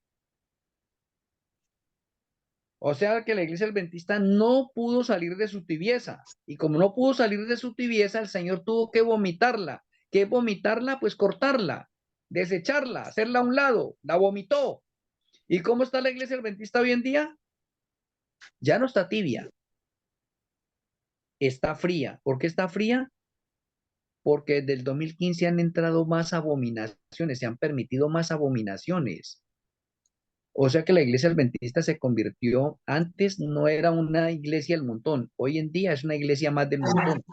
O sea que la iglesia adventista no pudo salir de su tibieza. Y como no pudo salir de su tibieza, el Señor tuvo que vomitarla. ¿Qué vomitarla? Pues cortarla, desecharla, hacerla a un lado. La vomitó. ¿Y cómo está la iglesia adventista hoy en día? Ya no está tibia. Está fría. ¿Por qué está fría? porque desde el 2015 han entrado más abominaciones, se han permitido más abominaciones. O sea que la iglesia adventista se convirtió, antes no era una iglesia del montón, hoy en día es una iglesia más del montón.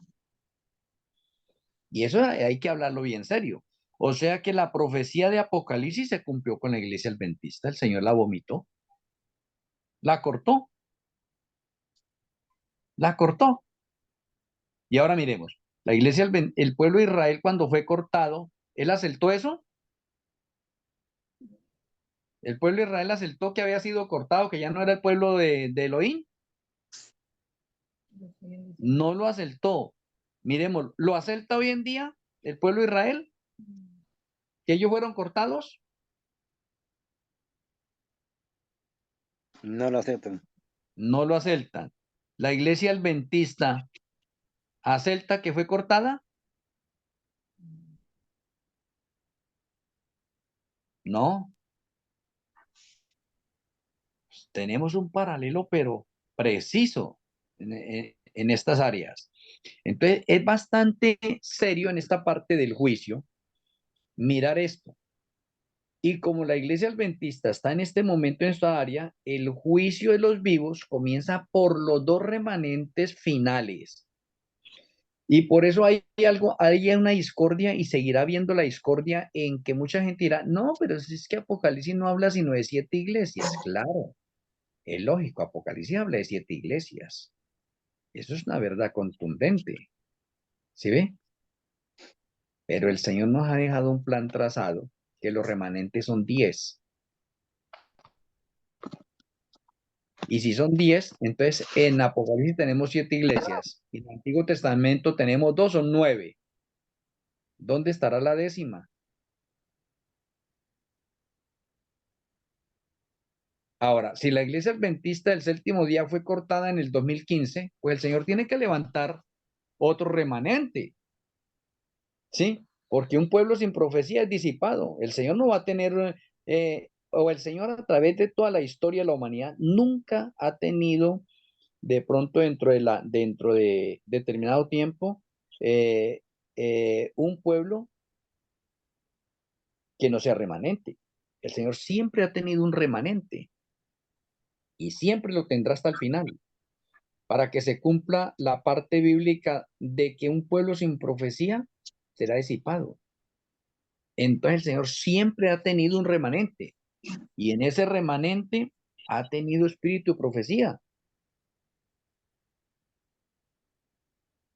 Y eso hay que hablarlo bien serio. O sea que la profecía de Apocalipsis se cumplió con la iglesia adventista, el Señor la vomitó, la cortó, la cortó. Y ahora miremos, la iglesia, el pueblo de Israel cuando fue cortado, ¿él aceptó eso? El pueblo de Israel aceptó que había sido cortado, que ya no era el pueblo de Elohim. No lo aceptó. Miremos, ¿lo acepta hoy en día el pueblo de Israel? ¿Que ellos fueron cortados? No lo aceptan. No lo aceptan. ¿La iglesia adventista acepta que fue cortada? No. Tenemos un paralelo, pero preciso en estas áreas. Entonces, es bastante serio en esta parte del juicio mirar esto. Y como la iglesia adventista está en este momento en esta área, el juicio de los vivos comienza por los dos remanentes finales. Y por eso hay una discordia y seguirá habiendo la discordia en que mucha gente dirá, no, pero es que Apocalipsis no habla sino de 7 iglesias. Claro, es lógico, Apocalipsis habla de 7 iglesias. Eso es una verdad contundente. ¿Sí ve? Pero el Señor nos ha dejado un plan trazado, que los remanentes son 10. Y si son 10, entonces en Apocalipsis tenemos 7 iglesias. Y en el Antiguo Testamento tenemos 2, son 9. ¿Dónde estará la 10ª? Ahora, si la iglesia adventista del séptimo día fue cortada en el 2015, pues el Señor tiene que levantar otro remanente. ¿Sí? Porque un pueblo sin profecía es disipado. El Señor no va a tener, o el Señor a través de toda la historia de la humanidad, nunca ha tenido de pronto dentro de determinado tiempo un pueblo que no sea remanente. El Señor siempre ha tenido un remanente y siempre lo tendrá hasta el final, para que se cumpla la parte bíblica de que un pueblo sin profecía será disipado. Entonces el Señor siempre ha tenido un remanente y en ese remanente ha tenido espíritu de profecía.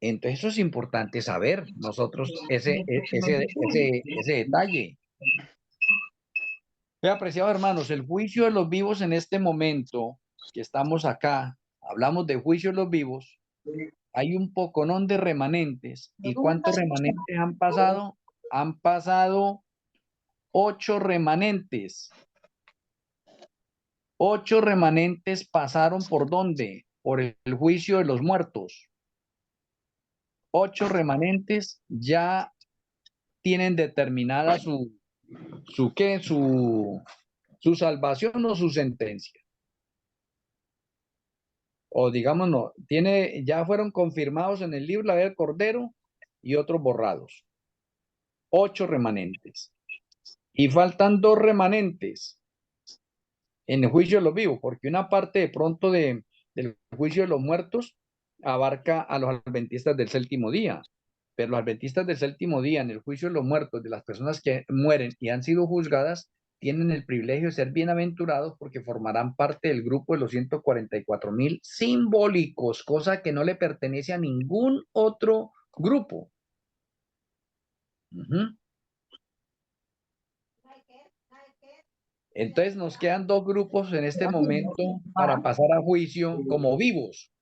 Entonces eso es importante saber nosotros ese detalle. Apreciados hermanos, el juicio de los vivos en este momento que estamos acá, hablamos de juicio de los vivos, hay un poconón de remanentes. ¿Y cuántos remanentes han pasado? Han pasado 8 remanentes. 8 remanentes pasaron ¿por dónde? Por el juicio de los muertos. 8 remanentes ya tienen determinada su salvación o su sentencia. O digamos, no, ya fueron confirmados en el libro la del Cordero y otros borrados. 8 remanentes. Y faltan 2 remanentes en el juicio de los vivos, porque una parte de pronto del juicio de los muertos abarca a los adventistas del séptimo día. Pero los adventistas del séptimo día, en el juicio de los muertos, de las personas que mueren y han sido juzgadas, tienen el privilegio de ser bienaventurados porque formarán parte del grupo de los 144,000 simbólicos, cosa que no le pertenece a ningún otro grupo. Entonces nos quedan 2 grupos en este momento para pasar a juicio como vivos.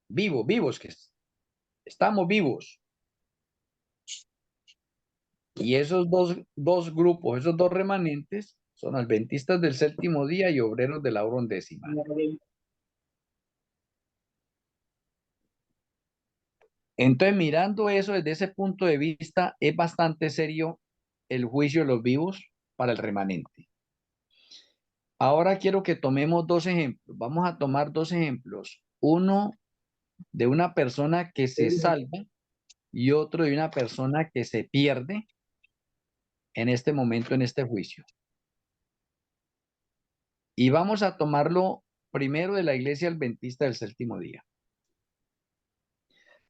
Vivos, que estamos vivos. Y esos dos grupos, esos 2 remanentes, son adventistas del séptimo día y obreros de la hora undécima. Entonces, mirando eso desde ese punto de vista, es bastante serio el juicio de los vivos para el remanente. Ahora quiero que tomemos 2 ejemplos. Vamos a tomar 2 ejemplos. Uno de una persona que se salva y otro de una persona que se pierde en este momento, en este juicio. Y vamos a tomarlo primero de la Iglesia Adventista del Séptimo Día.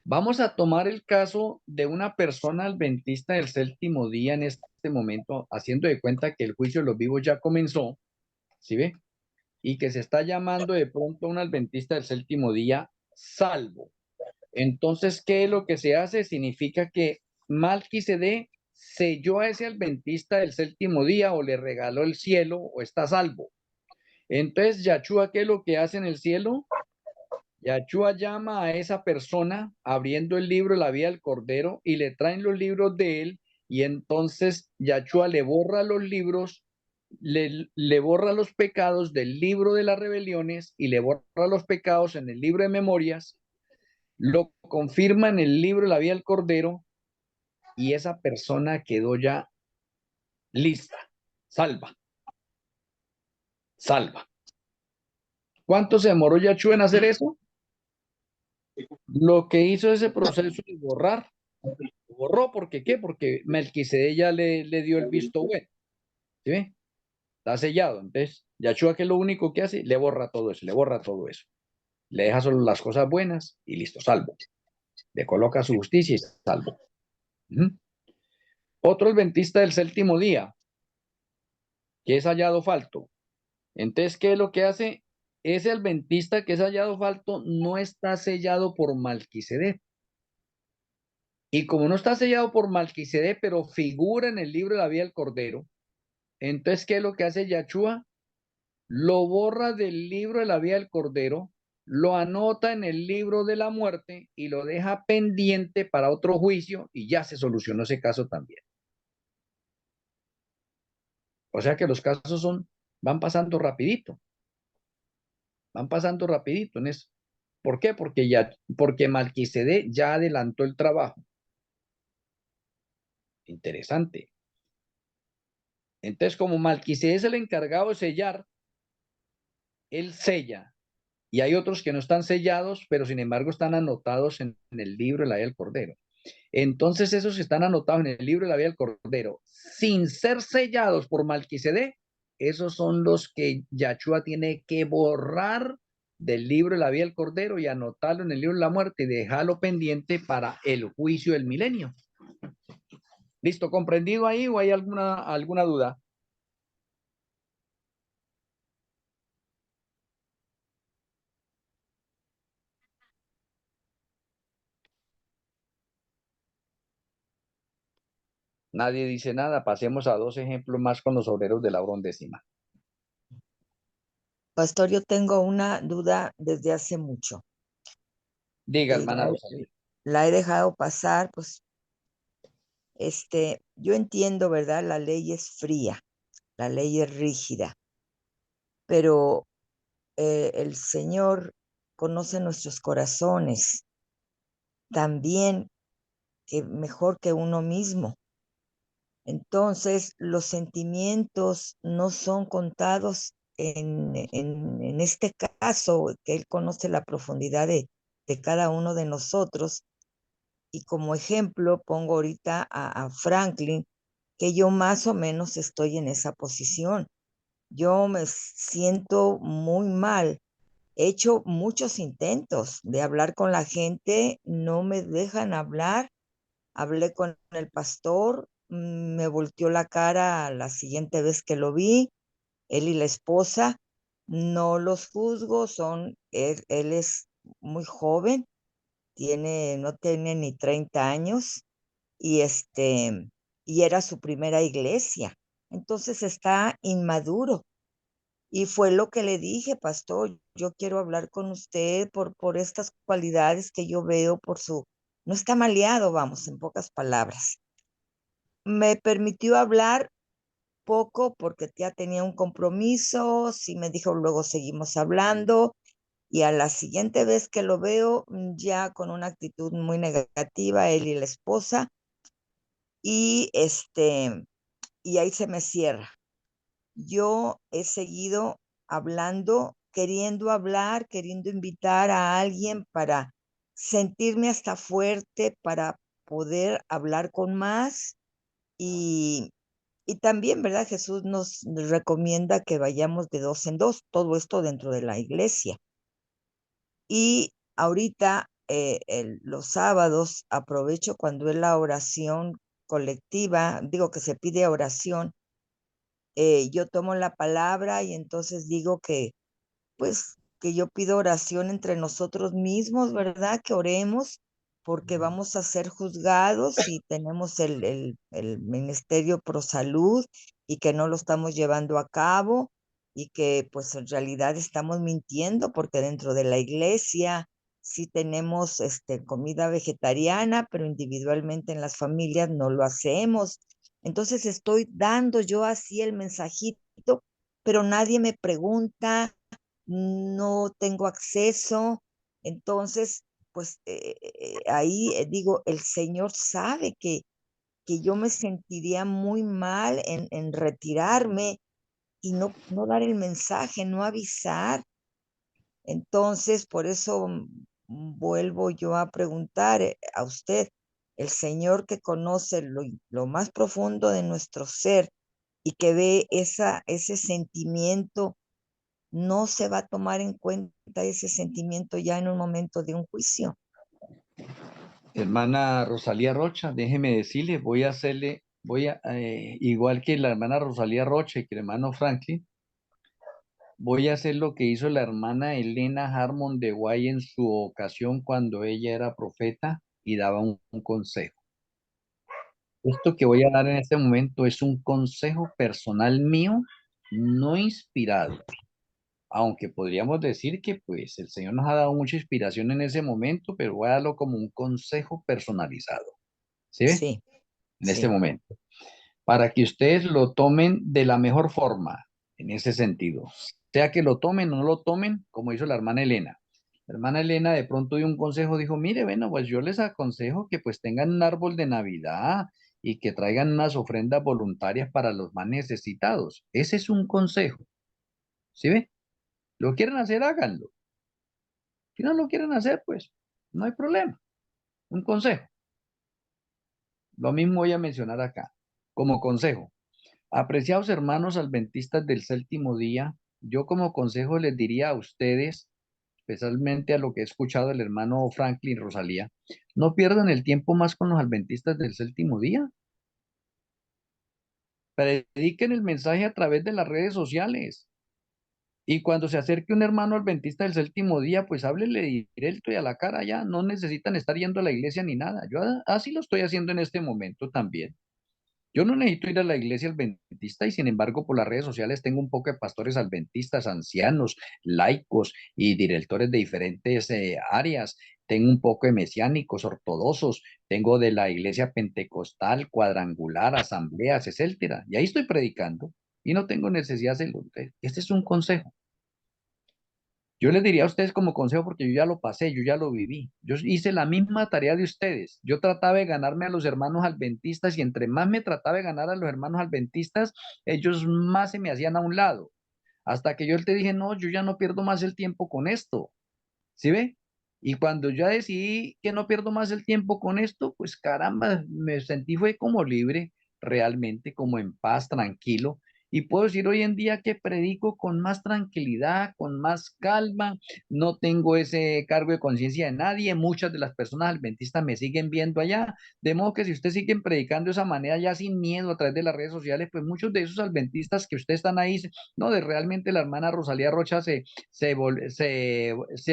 Vamos a tomar el caso de una persona adventista del Séptimo Día en este momento, haciendo de cuenta que el juicio de los vivos ya comenzó, ¿sí ve? Y que se está llamando de pronto un adventista del Séptimo Día salvo. Entonces, ¿qué es lo que se hace? Significa que Melquisedec selló a ese adventista del Séptimo Día o le regaló el cielo o está salvo. Entonces, Yahshua, ¿qué es lo que hace en el cielo? Yahshua llama a esa persona abriendo el libro de la vida del Cordero y le traen los libros de él y entonces Yahshua le borra los libros, le borra los pecados del libro de las rebeliones y le borra los pecados en el libro de memorias, lo confirma en el libro de la vida del Cordero y esa persona quedó ya lista, salva, salva. ¿Cuánto se demoró Yahshua en hacer eso? Lo que hizo ese proceso de borrar, borró, ¿porque qué? Porque Melquisedec ya le dio el visto bueno, ¿sí ve? Está sellado, entonces Yahshua, ¿qué es lo único que hace? Le borra todo eso, le borra todo eso. Le deja solo las cosas buenas y listo, salvo. Le coloca su justicia y salvo. Otro adventista del séptimo día, que es hallado falto. Entonces, ¿qué es lo que hace? Ese adventista que es hallado falto no está sellado por Melquisedec. Y como no está sellado por Melquisedec, pero figura en el libro de la vida del Cordero, entonces, ¿qué es lo que hace Yahshua? Lo borra del libro de la vida del Cordero, lo anota en el libro de la muerte y lo deja pendiente para otro juicio y ya se solucionó ese caso también. O sea que los casos van pasando rapidito. Van pasando rapidito en eso. ¿Por qué? Porque Melquisedec ya adelantó el trabajo. Interesante. Entonces, como Melquisedec es el encargado de sellar, él sella. Y hay otros que no están sellados, pero sin embargo están anotados en el libro de la vida del Cordero. Entonces, esos que están anotados en el libro de la vida del Cordero, sin ser sellados por Melquisedec, esos son los que Yahshua tiene que borrar del libro de la vida del Cordero y anotarlo en el libro de la muerte y dejarlo pendiente para el juicio del milenio. ¿Listo? ¿Comprendido ahí o hay alguna duda? Nadie dice nada. Pasemos a 2 ejemplos más con los obreros de la hora undécima. Pastor, yo tengo una duda desde hace mucho. Diga, Y hermana. la he dejado pasar, pues, yo entiendo, ¿verdad? La ley es fría, la ley es rígida, pero el Señor conoce nuestros corazones también, que mejor que uno mismo. Entonces, los sentimientos no son contados en este caso, que Él conoce la profundidad de cada uno de nosotros. Y como ejemplo, pongo ahorita a Franklin, que yo más o menos estoy en esa posición. Yo me siento muy mal. He hecho muchos intentos de hablar con la gente, no me dejan hablar. Hablé con el pastor, me volteó la cara la siguiente vez que lo vi, él y la esposa. No los juzgo, él es muy joven, no tiene ni 30 años y y era su primera iglesia. Entonces está inmaduro. Y fue lo que le dije, pastor, yo quiero hablar con usted por estas cualidades que yo veo, no está maleado, vamos, en pocas palabras. Me permitió hablar poco porque ya tenía un compromiso, sí me dijo, luego seguimos hablando, y a la siguiente vez que lo veo, ya con una actitud muy negativa, él y la esposa, y y ahí se me cierra. Yo he seguido hablando, queriendo hablar, queriendo invitar a alguien para sentirme hasta fuerte, para poder hablar con más y también, ¿verdad? Jesús nos recomienda que vayamos de dos en dos, todo esto dentro de la iglesia. Y ahorita, los sábados, aprovecho cuando es la oración colectiva, digo que se pide oración, yo tomo la palabra y entonces digo que, pues, que yo pido oración entre nosotros mismos, ¿verdad? Que oremos porque vamos a ser juzgados y tenemos el ministerio pro salud y que no lo estamos llevando a cabo y que pues en realidad estamos mintiendo porque dentro de la iglesia sí tenemos comida vegetariana, pero individualmente en las familias no lo hacemos. Entonces estoy dando yo así el mensajito, pero nadie me pregunta, no tengo acceso. Entonces, pues ahí digo, el Señor sabe que yo me sentiría muy mal en retirarme y no dar el mensaje, no avisar. Entonces, por eso vuelvo yo a preguntar a usted, el Señor que conoce lo más profundo de nuestro ser y que ve ese sentimiento, no se va a tomar en cuenta ese sentimiento ya en un momento de un juicio. Hermana Rosalía Rocha, déjeme decirle, igual que la hermana Rosalía Rocha y que el hermano Franklin, voy a hacer lo que hizo la hermana Elena Harmon de Guay en su ocasión cuando ella era profeta y daba un consejo. Esto que voy a dar en este momento es un consejo personal mío, no inspirado, aunque podríamos decir que pues el Señor nos ha dado mucha inspiración en ese momento, pero voy a darlo como un consejo personalizado. ¿Sí ve? Sí, En este sí. momento, para que ustedes lo tomen de la mejor forma, en ese sentido. Sea que lo tomen o no lo tomen, como hizo la hermana Elena. La hermana Elena de pronto dio un consejo, dijo, mire, bueno, pues yo les aconsejo que pues tengan un árbol de Navidad y que traigan unas ofrendas voluntarias para los más necesitados. Ese es un consejo. ¿Sí ve? ¿Lo quieren hacer? Háganlo. Si no lo quieren hacer, pues no hay problema. Un consejo. Lo mismo voy a mencionar acá, como consejo. Apreciados hermanos adventistas del séptimo día, yo como consejo les diría a ustedes, especialmente a lo que he escuchado del hermano Franklin Rosalía, no pierdan el tiempo más con los adventistas del séptimo día. Prediquen el mensaje a través de las redes sociales. Y cuando se acerque un hermano adventista del séptimo día, pues háblele directo y a la cara ya. No necesitan estar yendo a la iglesia ni nada. Yo así lo estoy haciendo en este momento también. Yo no necesito ir a la iglesia adventista y sin embargo por las redes sociales tengo un poco de pastores adventistas, ancianos, laicos y directores de diferentes áreas. Tengo un poco de mesiánicos, ortodoxos, tengo de la iglesia pentecostal, cuadrangular, asambleas, etcétera. Y ahí estoy predicando y no tengo necesidad de hacerlo. Este es un consejo. Yo les diría a ustedes como consejo porque yo ya lo pasé, yo ya lo viví. Yo hice la misma tarea de ustedes. Yo trataba de ganarme a los hermanos adventistas y entre más me trataba de ganar a los hermanos adventistas, ellos más se me hacían a un lado. Hasta que yo te dije, no, yo ya no pierdo más el tiempo con esto. ¿Sí ve? Y cuando ya decidí que no pierdo más el tiempo con esto, pues caramba, me sentí fue como libre, realmente, como en paz, tranquilo. Y puedo decir hoy en día que predico con más tranquilidad, con más calma, no tengo ese cargo de conciencia de nadie. Muchas de las personas adventistas me siguen viendo allá. De modo que si ustedes siguen predicando de esa manera, ya sin miedo a través de las redes sociales, pues muchos de esos adventistas que ustedes están ahí, no, de realmente la hermana Rosalía Rocha se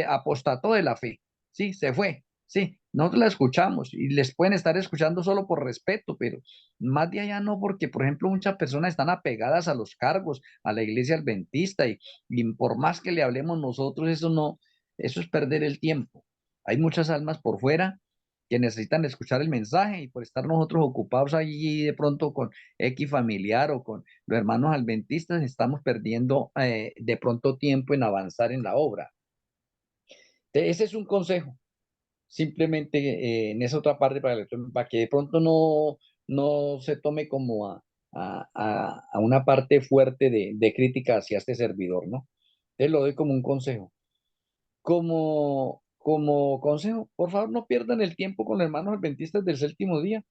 apostató de la fe, sí, se fue, sí, nosotros la escuchamos y les pueden estar escuchando solo por respeto, pero más de allá no, porque por ejemplo muchas personas están apegadas a los cargos, a la iglesia adventista y por más que le hablemos nosotros, eso no, eso es perder el tiempo. Hay muchas almas por fuera que necesitan escuchar el mensaje y por estar nosotros ocupados allí de pronto con X familiar o con los hermanos adventistas, estamos perdiendo de pronto tiempo en avanzar en la obra. Ese es un consejo, simplemente en esa otra parte para que de pronto no se tome como a una parte fuerte de crítica hacia este servidor, ¿no? Te lo doy como un consejo. Como como consejo, por favor no pierdan el tiempo con los hermanos adventistas del séptimo día.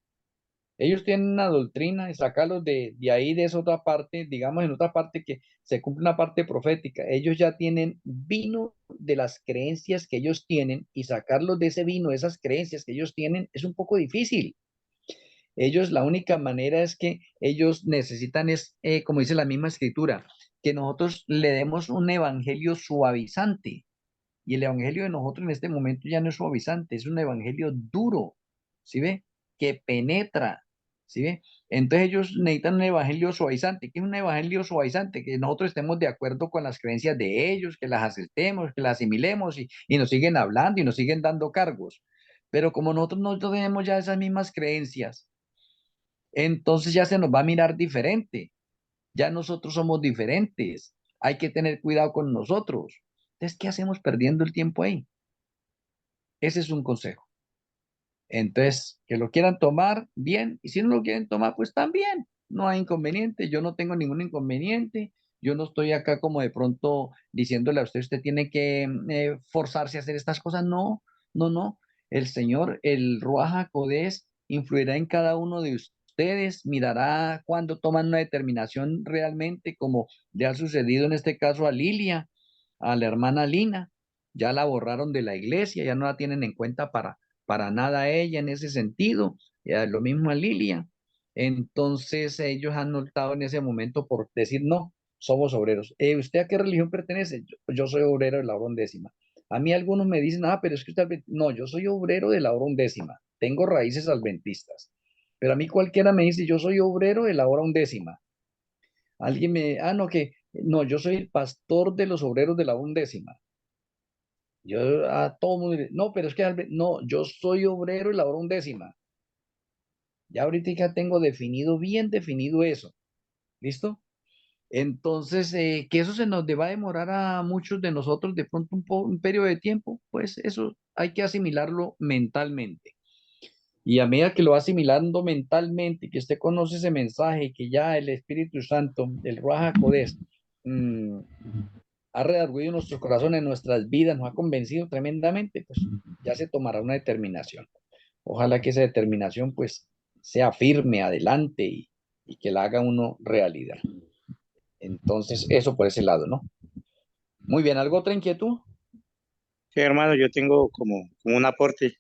Ellos tienen una doctrina y sacarlos de ahí, de esa otra parte, digamos en otra parte que se cumple una parte profética. Ellos ya tienen vino de las creencias que ellos tienen y sacarlos de ese vino, de esas creencias que ellos tienen, es un poco difícil. Ellos, la única manera es que ellos necesitan es, como dice la misma escritura, que nosotros le demos un evangelio suavizante. Y el evangelio de nosotros en este momento ya no es suavizante, es un evangelio duro, ¿sí ve? Que penetra, ¿sí ve? Entonces ellos necesitan un evangelio suavizante. ¿Qué es un evangelio suavizante? Que nosotros estemos de acuerdo con las creencias de ellos, que las aceptemos, que las asimilemos y nos siguen hablando y nos siguen dando cargos. Pero como nosotros no tenemos ya esas mismas creencias, entonces ya se nos va a mirar diferente. Ya nosotros somos diferentes. Hay que tener cuidado con nosotros. Entonces, ¿qué hacemos perdiendo el tiempo ahí? Ese es un consejo. Entonces, que lo quieran tomar, bien, y si no lo quieren tomar, pues también, no hay inconveniente, yo no tengo ningún inconveniente, yo no estoy acá como de pronto diciéndole a usted, usted tiene que forzarse a hacer estas cosas, no, no, no, el Señor, el Ruaj HaKodesh, influirá en cada uno de ustedes, mirará cuando toman una determinación realmente, como le ha sucedido en este caso a Lilia, a la hermana Lina, ya la borraron de la iglesia, ya no la tienen en cuenta para nada ella en ese sentido, lo mismo a Lilia. Entonces ellos han optado en ese momento por decir, no, somos obreros. ¿Usted a qué religión pertenece? Yo soy obrero de la hora undécima. A mí algunos me dicen, pero es que usted, no, yo soy obrero de la hora undécima, tengo raíces adventistas. Pero a mí cualquiera me dice, yo soy obrero de la hora undécima. Alguien me, no, no, yo soy el pastor de los obreros de la hora undécima. Yo a todo mundo, no, pero es que no, yo soy obrero y la hora undécima. Ya ahorita ya tengo definido, bien definido eso. ¿Listo? Entonces, que eso se nos va a demorar a muchos de nosotros de pronto un periodo de tiempo, pues eso hay que asimilarlo mentalmente. Y a medida que lo va asimilando mentalmente, que usted conoce ese mensaje, que ya el Espíritu Santo, el Ruaj HaKodesh, ha redarguido nuestros corazones, nuestras vidas, nos ha convencido tremendamente, pues ya se tomará una determinación. Ojalá que esa determinación pues sea firme, adelante y que la haga uno realidad. Entonces, eso por ese lado, ¿no? Muy bien, ¿algo otra inquietud? Sí, hermano, yo tengo como un aporte.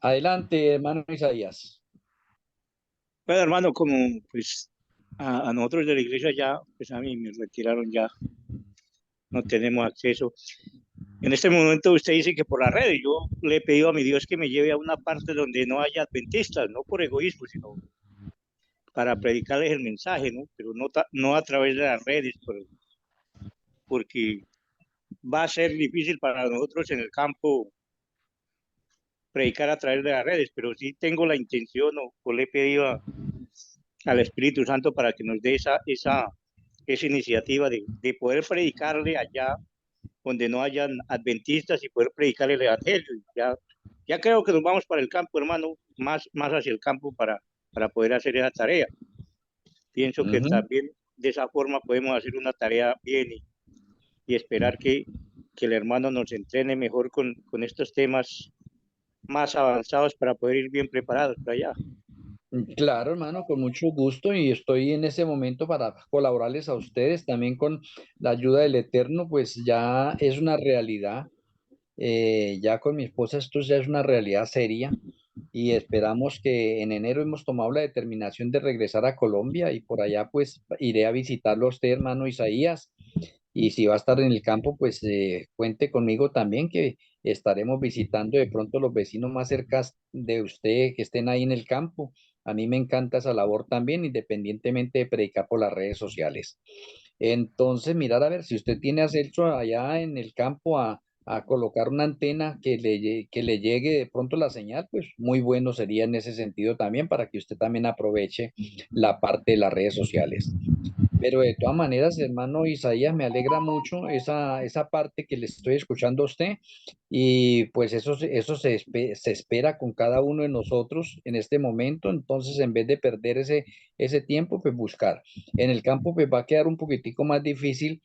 Adelante, hermano Isaías. Bueno, hermano, como pues a nosotros de la iglesia ya, pues a mí me retiraron ya, no tenemos acceso. En este momento usted dice que por las redes, yo le he pedido a mi Dios que me lleve a una parte donde no haya adventistas, no por egoísmo, sino para predicarles el mensaje, ¿no? Pero no a través de las redes, porque va a ser difícil para nosotros en el campo predicar a través de las redes, pero sí tengo la intención o le he pedido al Espíritu Santo para que nos dé esa iniciativa de poder predicarle allá donde no hayan adventistas y poder predicarle el Evangelio. Ya creo que nos vamos para el campo, hermano, más hacia el campo para poder hacer esa tarea. Pienso que también de esa forma podemos hacer una tarea bien y esperar que el hermano nos entrene mejor con estos temas más avanzados para poder ir bien preparados para allá. Claro, hermano, con mucho gusto y estoy en ese momento para colaborarles a ustedes también con la ayuda del Eterno, pues ya es una realidad. Ya con mi esposa esto ya es una realidad seria y esperamos que en enero hemos tomado la determinación de regresar a Colombia y por allá pues iré a visitarlo a usted, hermano Isaías, y si va a estar en el campo, pues cuente conmigo también, que estaremos visitando de pronto los vecinos más cercanos de usted que estén ahí en el campo. A mí me encanta esa labor también, independientemente de predicar por las redes sociales. Entonces, mirar a ver si usted tiene acceso allá en el campo a colocar una antena que le llegue de pronto la señal, pues muy bueno sería en ese sentido también para que usted también aproveche la parte de las redes sociales. Pero de todas maneras, hermano Isaías, me alegra mucho esa parte que le estoy escuchando a usted y pues eso se espera con cada uno de nosotros en este momento. Entonces, en vez de perder ese tiempo, pues buscar. En el campo pues va a quedar un poquitico más difícil,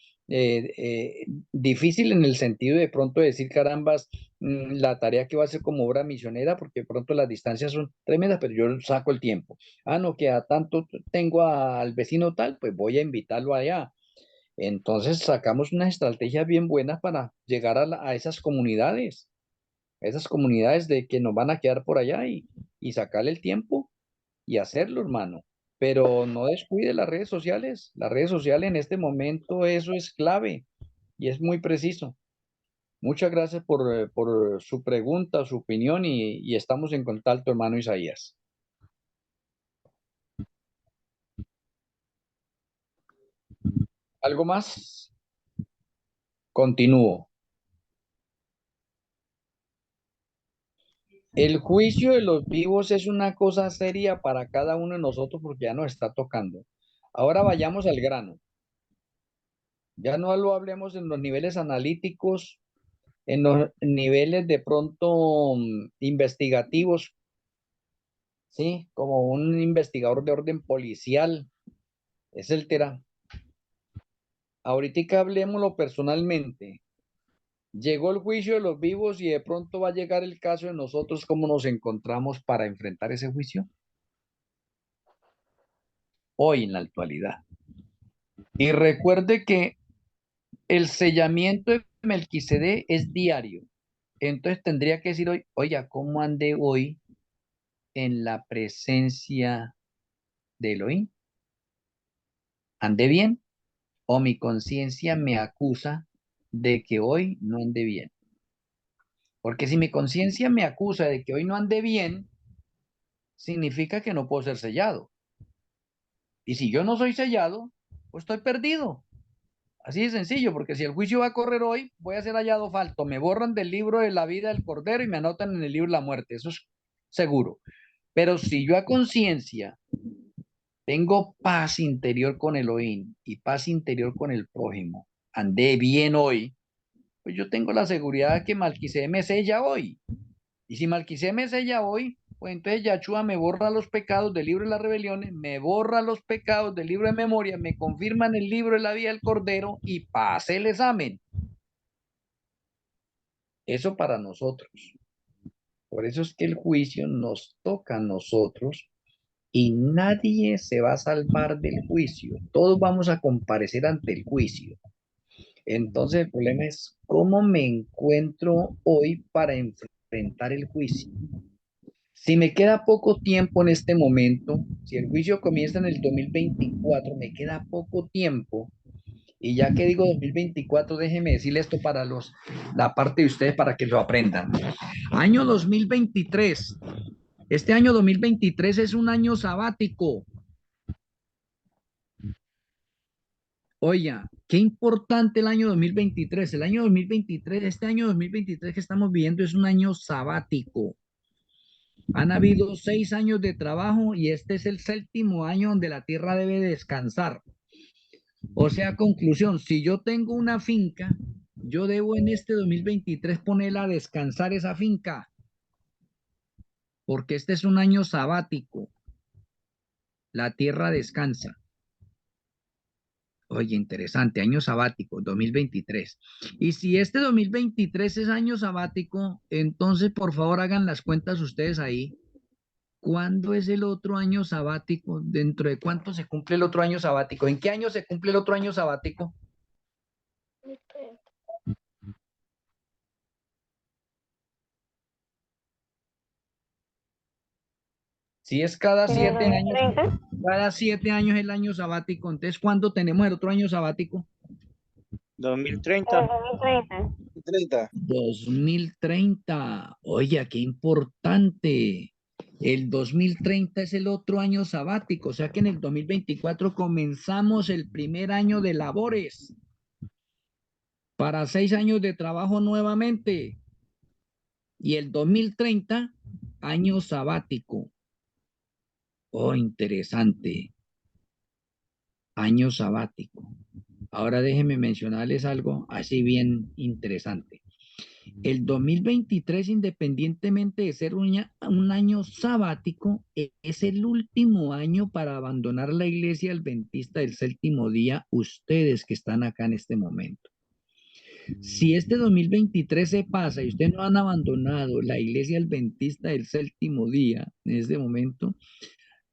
difícil en el sentido de pronto decir, carambas, la tarea que va a hacer como obra misionera, porque de pronto las distancias son tremendas, pero yo saco el tiempo. Ah, no, que a tanto tengo al vecino tal, pues voy a invitarlo allá. Entonces sacamos unas estrategias bien buenas para llegar a esas comunidades de que nos van a quedar por allá y sacarle el tiempo y hacerlo, hermano. Pero no descuide las redes sociales. Las redes sociales en este momento, eso es clave y es muy preciso. Muchas gracias por su pregunta, su opinión y estamos en contacto, hermano Isaías. ¿Algo más? Continúo. El juicio de los vivos es una cosa seria para cada uno de nosotros porque ya nos está tocando. Ahora vayamos al grano. Ya no lo hablemos en los niveles analíticos, en los niveles de pronto investigativos, ¿sí? Como un investigador de orden policial, etcétera. Ahorita hablemoslo personalmente. Llegó el juicio de los vivos y de pronto va a llegar el caso de nosotros, cómo nos encontramos para enfrentar ese juicio hoy en la actualidad. Y recuerde que el sellamiento de Melquisedec es diario. Entonces tendría que decir hoy, oiga, ¿cómo andé hoy en la presencia de Elohim? ¿Andé bien? ¿O mi conciencia me acusa de que hoy no andé bien? Porque si mi conciencia me acusa de que hoy no andé bien, significa que no puedo ser sellado. Y si yo no soy sellado, pues estoy perdido. Así de sencillo, porque si el juicio va a correr hoy, voy a ser hallado falto. Me borran del libro de la vida del Cordero y me anotan en el libro de la muerte. Eso es seguro. Pero si yo a conciencia tengo paz interior con Elohim y paz interior con el prójimo, andé bien hoy, pues yo tengo la seguridad de que Malquisedec me sella hoy. Y si Malquisedec me sella hoy, pues entonces Yahshua me borra los pecados del libro de las rebeliones, me borra los pecados del libro de memoria, me confirma en el libro de la vida del Cordero y pase el examen. Eso para nosotros. Por eso es que el juicio nos toca a nosotros y nadie se va a salvar del juicio. Todos vamos a comparecer ante el juicio. Entonces el problema es cómo me encuentro hoy para enfrentar el juicio. Si me queda poco tiempo en este momento, si el juicio comienza en el 2024, me queda poco tiempo. Y ya que digo 2024, déjeme decirle esto para la parte de ustedes para que lo aprendan. Año 2023. Este año 2023 es un año sabático. Oiga, qué importante el año 2023. El año 2023, este año 2023 que estamos viviendo es un año sabático. Han habido 6 años de trabajo y este es el 7º año donde la tierra debe descansar. O sea, conclusión, si yo tengo una finca, yo debo en este 2023 ponerla a descansar esa finca, porque este es un año sabático. La tierra descansa. Oye, interesante, año sabático, 2023. Y si este 2023 es año sabático, entonces por favor hagan las cuentas ustedes ahí. ¿Cuándo es el otro año sabático? ¿Dentro de cuánto se cumple el otro año sabático? ¿En qué año se cumple el otro año sabático? Si es cada 7 años, cada 7 años es el año sabático, entonces ¿cuándo tenemos el otro año sabático? 2030. 30. 2030. Oye, qué importante. El 2030 es el otro año sabático, o sea que en el 2024 comenzamos el primer año de labores para 6 años de trabajo nuevamente. Y el 2030, año sabático. Oh, interesante. Año sabático. Ahora déjenme mencionarles algo así bien interesante. El 2023, independientemente de ser un año sabático, es el último año para abandonar la iglesia adventista del 7º día, ustedes que están acá en este momento. Si este 2023 se pasa y ustedes no han abandonado la iglesia adventista del séptimo día en este momento,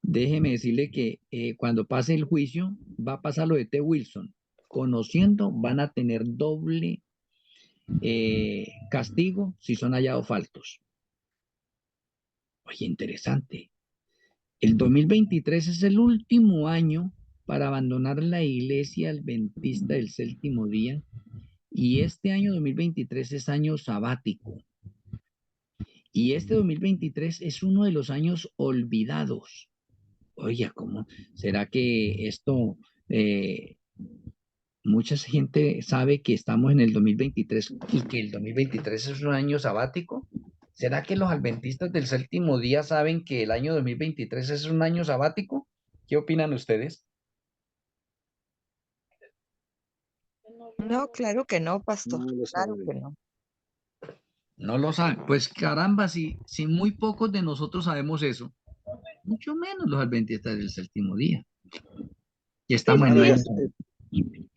déjeme decirle que cuando pase el juicio va a pasar lo de T. Wilson. Conociendo, van a tener doble castigo si son hallados faltos. Oye, interesante. El 2023 es el último año para abandonar la iglesia adventista del séptimo día y este año 2023 es año sabático. Y este 2023 es uno de los años olvidados. Oye, ¿cómo será que esto, mucha gente sabe que estamos en el 2023 y que el 2023 es un año sabático? ¿Será que los adventistas del séptimo día saben que el año 2023 es un año sabático? ¿Qué opinan ustedes? No, claro que no, pastor. No lo Claro sabe. que no. No lo saben. Pues caramba, si muy pocos de nosotros sabemos eso, mucho menos los adventistas del séptimo día. Y estamos en un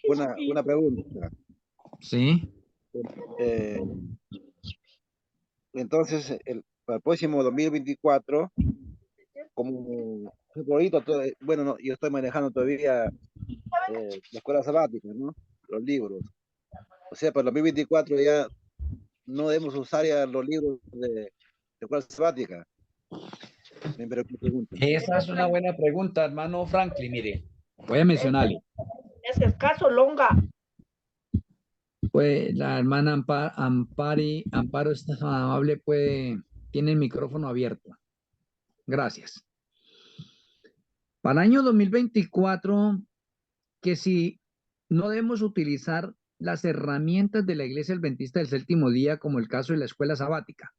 Hermano, año una pregunta. Sí. Eh, entonces, para el próximo 2024, como ahorita, bueno, no, yo estoy manejando todavía la escuela sabática, ¿no? Los libros. O sea, para el 2024 ya no debemos usar ya los libros de escuela sabática. Me pregunto. Esa es una buena pregunta, hermano Franklin. Mire, voy a mencionarle. Es escaso, longa. Pues la hermana Amparo está amable, tiene el micrófono abierto. Gracias. Para el año 2024, que si no debemos utilizar las herramientas de la Iglesia Adventista del Séptimo Día, como el caso de la escuela sabática.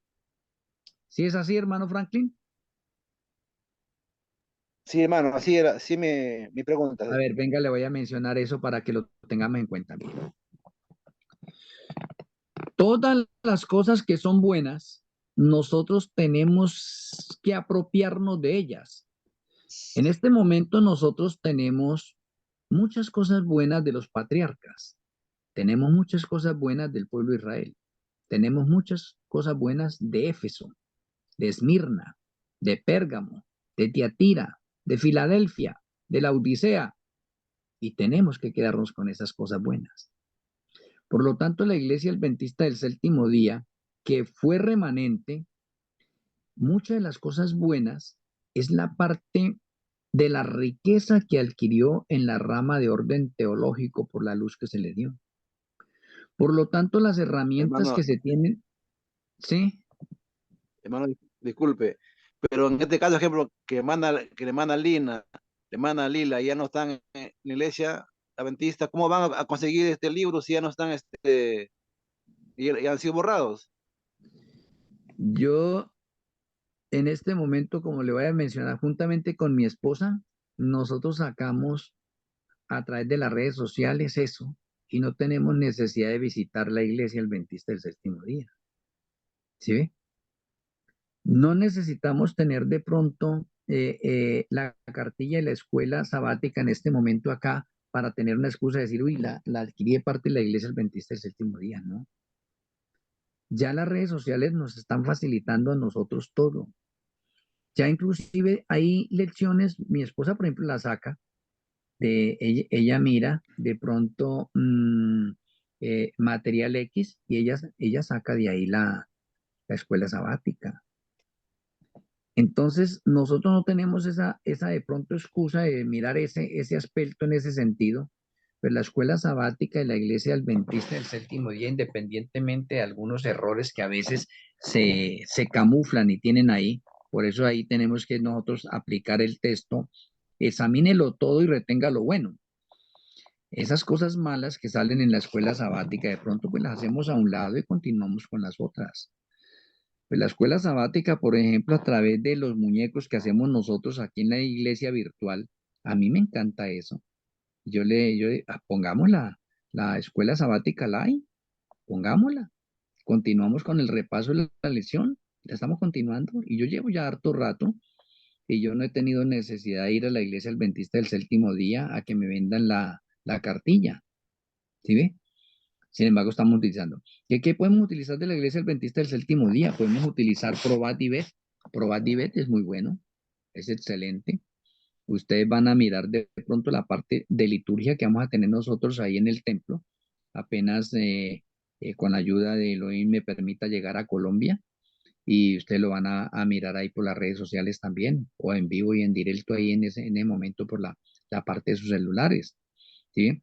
¿Sí es así, hermano Franklin? Sí, hermano, así era, sí mi pregunta. A ver, venga, le voy a mencionar eso para que lo tengamos en cuenta. Mire. Todas las cosas que son buenas, nosotros tenemos que apropiarnos de ellas. En este momento nosotros tenemos muchas cosas buenas de los patriarcas. Tenemos muchas cosas buenas del pueblo de Israel. Tenemos muchas cosas buenas de Éfeso, de Esmirna, de Pérgamo, de Tiatira, de Filadelfia, de la Odisea. Y tenemos que quedarnos con esas cosas buenas. Por lo tanto, la iglesia adventista del séptimo día, que fue remanente, muchas de las cosas buenas es la parte de la riqueza que adquirió en la rama de orden teológico por la luz que se le dio. Por lo tanto, las herramientas Hermano, que se tienen, ¿sí? hermano, disculpe, pero en este caso, ejemplo, que le manda Lina, le manda Lila, ya no están en la iglesia adventista, ¿cómo van a conseguir este libro si ya no están, y han sido borrados? Yo en este momento, como le voy a mencionar, juntamente con mi esposa, nosotros sacamos a través de las redes sociales eso y no tenemos necesidad de visitar la iglesia adventista del séptimo día. ¿Sí ve? No necesitamos tener de pronto la cartilla de la escuela sabática en este momento acá para tener una excusa de decir, uy, la adquirí de parte de la iglesia adventista del séptimo día, ¿no? Ya las redes sociales nos están facilitando a nosotros todo. Ya inclusive hay lecciones, mi esposa por ejemplo la saca, ella mira de pronto material X y ella saca de ahí la escuela sabática. Entonces, nosotros no tenemos esa de pronto excusa de mirar ese aspecto en ese sentido, pero la escuela sabática y la iglesia adventista del séptimo día, independientemente de algunos errores que a veces se camuflan y tienen ahí, por eso ahí tenemos que nosotros aplicar el texto, examínelo todo y retenga lo bueno. Esas cosas malas que salen en la escuela sabática, de pronto pues las hacemos a un lado y continuamos con las otras. Pues la escuela sabática, por ejemplo, a través de los muñecos que hacemos nosotros aquí en la iglesia virtual, a mí me encanta eso. Pongamos la escuela sabática live, pongámosla. Continuamos con el repaso de la lección, la estamos continuando y yo llevo ya harto rato y yo no he tenido necesidad de ir a la iglesia adventista del séptimo día a que me vendan la cartilla. ¿Sí ve? Sin embargo, estamos utilizando. ¿Qué podemos utilizar de la iglesia adventista del séptimo día? Podemos utilizar Probat Divet. Probat Divet es muy bueno, es excelente. Ustedes van a mirar de pronto la parte de liturgia que vamos a tener nosotros ahí en el templo. Apenas con la ayuda de Elohim me permita llegar a Colombia. Y ustedes lo van a mirar ahí por las redes sociales también, o en vivo y en directo ahí en ese momento por la parte de sus celulares, ¿sí?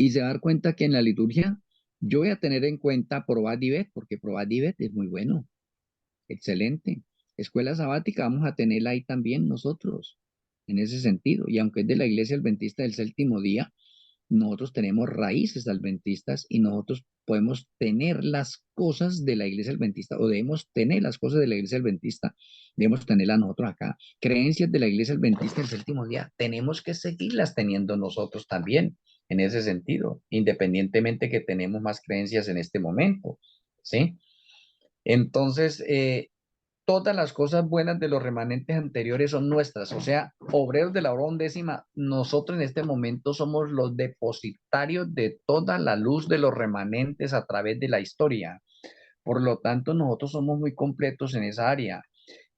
Y se va a dar cuenta que en la liturgia yo voy a tener en cuenta Probat Divet, porque Probat Divet es muy bueno, excelente. Escuela sabática vamos a tenerla ahí también nosotros, en ese sentido. Y aunque es de la iglesia adventista del séptimo día, nosotros tenemos raíces adventistas y nosotros podemos tener las cosas de la iglesia adventista o debemos tener las cosas de la iglesia adventista, debemos tenerlas nosotros acá. Creencias de la iglesia adventista del séptimo día, tenemos que seguirlas teniendo nosotros también en ese sentido, independientemente que tenemos más creencias en este momento, ¿sí? Entonces, todas las cosas buenas de los remanentes anteriores son nuestras, o sea, obreros de la hora undécima, nosotros en este momento somos los depositarios de toda la luz de los remanentes a través de la historia. Por lo tanto, nosotros somos muy completos en esa área.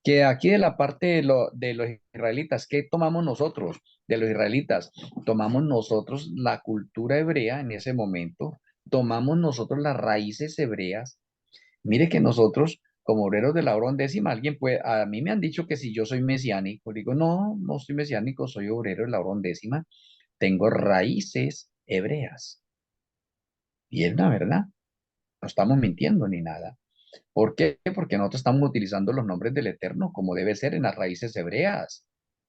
Que aquí de la parte de los israelitas, ¿qué tomamos nosotros de los israelitas? Tomamos nosotros la cultura hebrea en ese momento, tomamos nosotros las raíces hebreas. Mire que nosotros, como obreros de la hora undécima, alguien puede, a mí me han dicho que si yo soy mesiánico, digo, no, no soy mesiánico, soy obrero de la hora undécima, tengo raíces hebreas. Y es la verdad, no estamos mintiendo ni nada. ¿Por qué? Porque nosotros estamos utilizando los nombres del Eterno como debe ser en las raíces hebreas.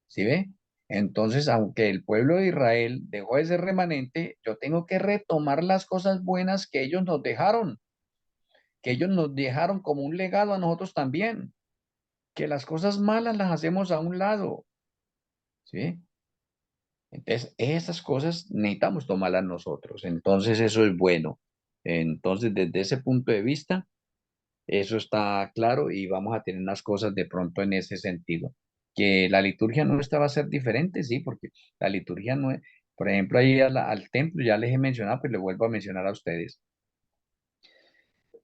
¿Sí ve? Entonces, aunque el pueblo de Israel dejó de ser remanente, yo tengo que retomar las cosas buenas que ellos nos dejaron, como un legado a nosotros también, que las cosas malas las hacemos a un lado, ¿sí? Entonces, esas cosas necesitamos tomarlas nosotros, entonces eso es bueno. Entonces, desde ese punto de vista, eso está claro y vamos a tener unas cosas de pronto en ese sentido. Que la liturgia nuestra va a ser diferente, sí, porque la liturgia no es, por ejemplo, ahí al templo, ya les he mencionado, pues le vuelvo a mencionar a ustedes.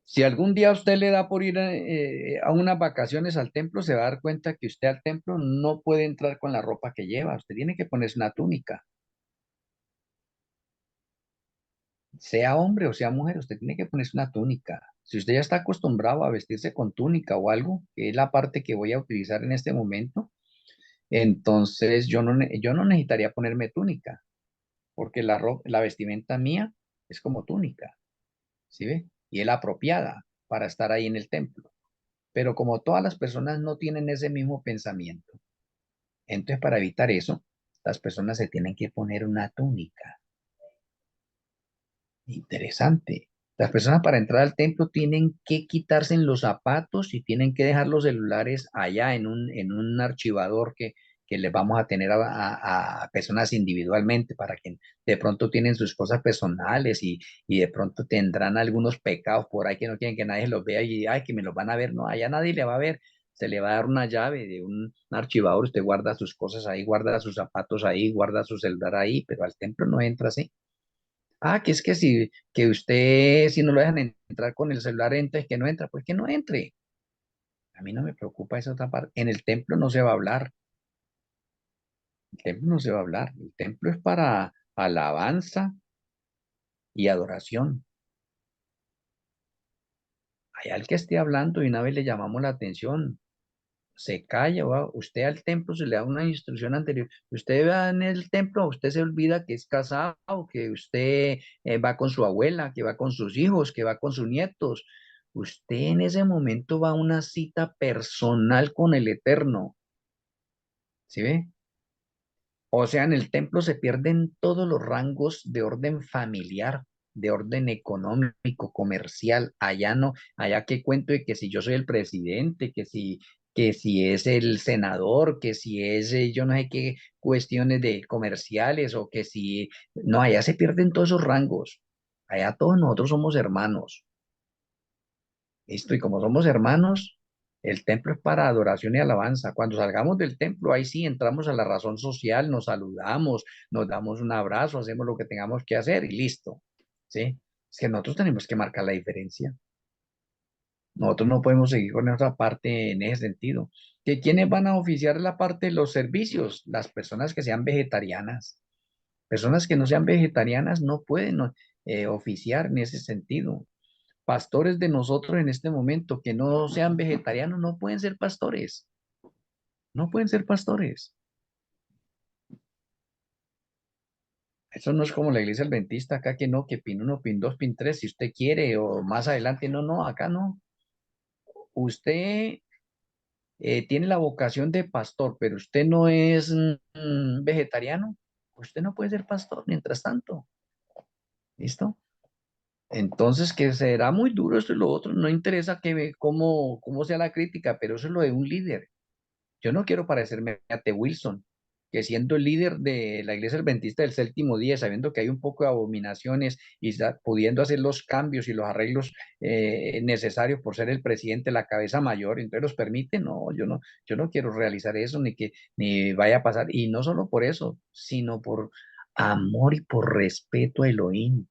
Si algún día a usted le da por ir a unas vacaciones al templo, se va a dar cuenta que usted al templo no puede entrar con la ropa que lleva. Usted tiene que ponerse una túnica. Sea hombre o sea mujer, usted tiene que ponerse una túnica. Si usted ya está acostumbrado a vestirse con túnica o algo, que es la parte que voy a utilizar en este momento, entonces yo no necesitaría ponerme túnica, porque la vestimenta mía es como túnica, ¿sí ve? Y es la apropiada para estar ahí en el templo. Pero como todas las personas no tienen ese mismo pensamiento, entonces para evitar eso, las personas se tienen que poner una túnica. Interesante. Las personas para entrar al templo tienen que quitarse los zapatos y tienen que dejar los celulares allá en un archivador que les vamos a tener a personas individualmente para que de pronto tienen sus cosas personales y de pronto tendrán algunos pecados por ahí que no quieren que nadie los vea y ay, que me los van a ver. No, allá nadie le va a ver. Se le va a dar una llave de un archivador. Usted guarda sus cosas ahí, guarda sus zapatos ahí, guarda su celular ahí, pero al templo no entra así. Ah, que es que si que usted, si no lo dejan entrar con el celular, entra, es que no entra, pues que no entre. A mí no me preocupa esa otra parte. En el templo no se va a hablar. El templo no se va a hablar. El templo es para alabanza y adoración. Hay al que esté hablando y una vez le llamamos la atención. Se calla, usted al templo se le da una instrucción anterior. Usted va en el templo, usted se olvida que es casado, que usted va con su abuela, que va con sus hijos, que va con sus nietos. Usted en ese momento va a una cita personal con el Eterno. ¿Sí ve? O sea, en el templo se pierden todos los rangos de orden familiar, de orden económico, comercial. Allá no, allá que cuento de que si yo soy el presidente, que si es el senador, que si es yo no sé qué cuestiones de comerciales o que si, no, allá se pierden todos esos rangos. Allá todos nosotros somos hermanos. Listo, y como somos hermanos, el templo es para adoración y alabanza. Cuando salgamos del templo, ahí sí entramos a la razón social, nos saludamos, nos damos un abrazo, hacemos lo que tengamos que hacer y listo. ¿Sí? Es que nosotros tenemos que marcar la diferencia. Nosotros no podemos seguir con esa parte en ese sentido. ¿Quiénes van a oficiar la parte de los servicios? Las personas que sean vegetarianas. Personas que no sean vegetarianas no pueden oficiar en ese sentido. Pastores de nosotros en este momento que no sean vegetarianos no pueden ser pastores. No pueden ser pastores. Eso no es como la iglesia adventista acá que no, que pin 1, pin 2, pin 3, si usted quiere o más adelante. No, no, acá no. Usted tiene la vocación de pastor, pero usted no es vegetariano, usted no puede ser pastor mientras tanto. ¿Listo? Entonces, que será muy duro esto y lo otro, no interesa cómo sea la crítica, pero eso es lo de un líder. Yo no quiero parecerme a T. Wilson, que siendo el líder de la Iglesia Adventista del Séptimo Día, sabiendo que hay un poco de abominaciones y pudiendo hacer los cambios y los arreglos necesarios por ser el presidente, la cabeza mayor, entonces los permite. No, yo no quiero realizar eso, ni vaya a pasar. Y no solo por eso, sino por amor y por respeto a Elohim.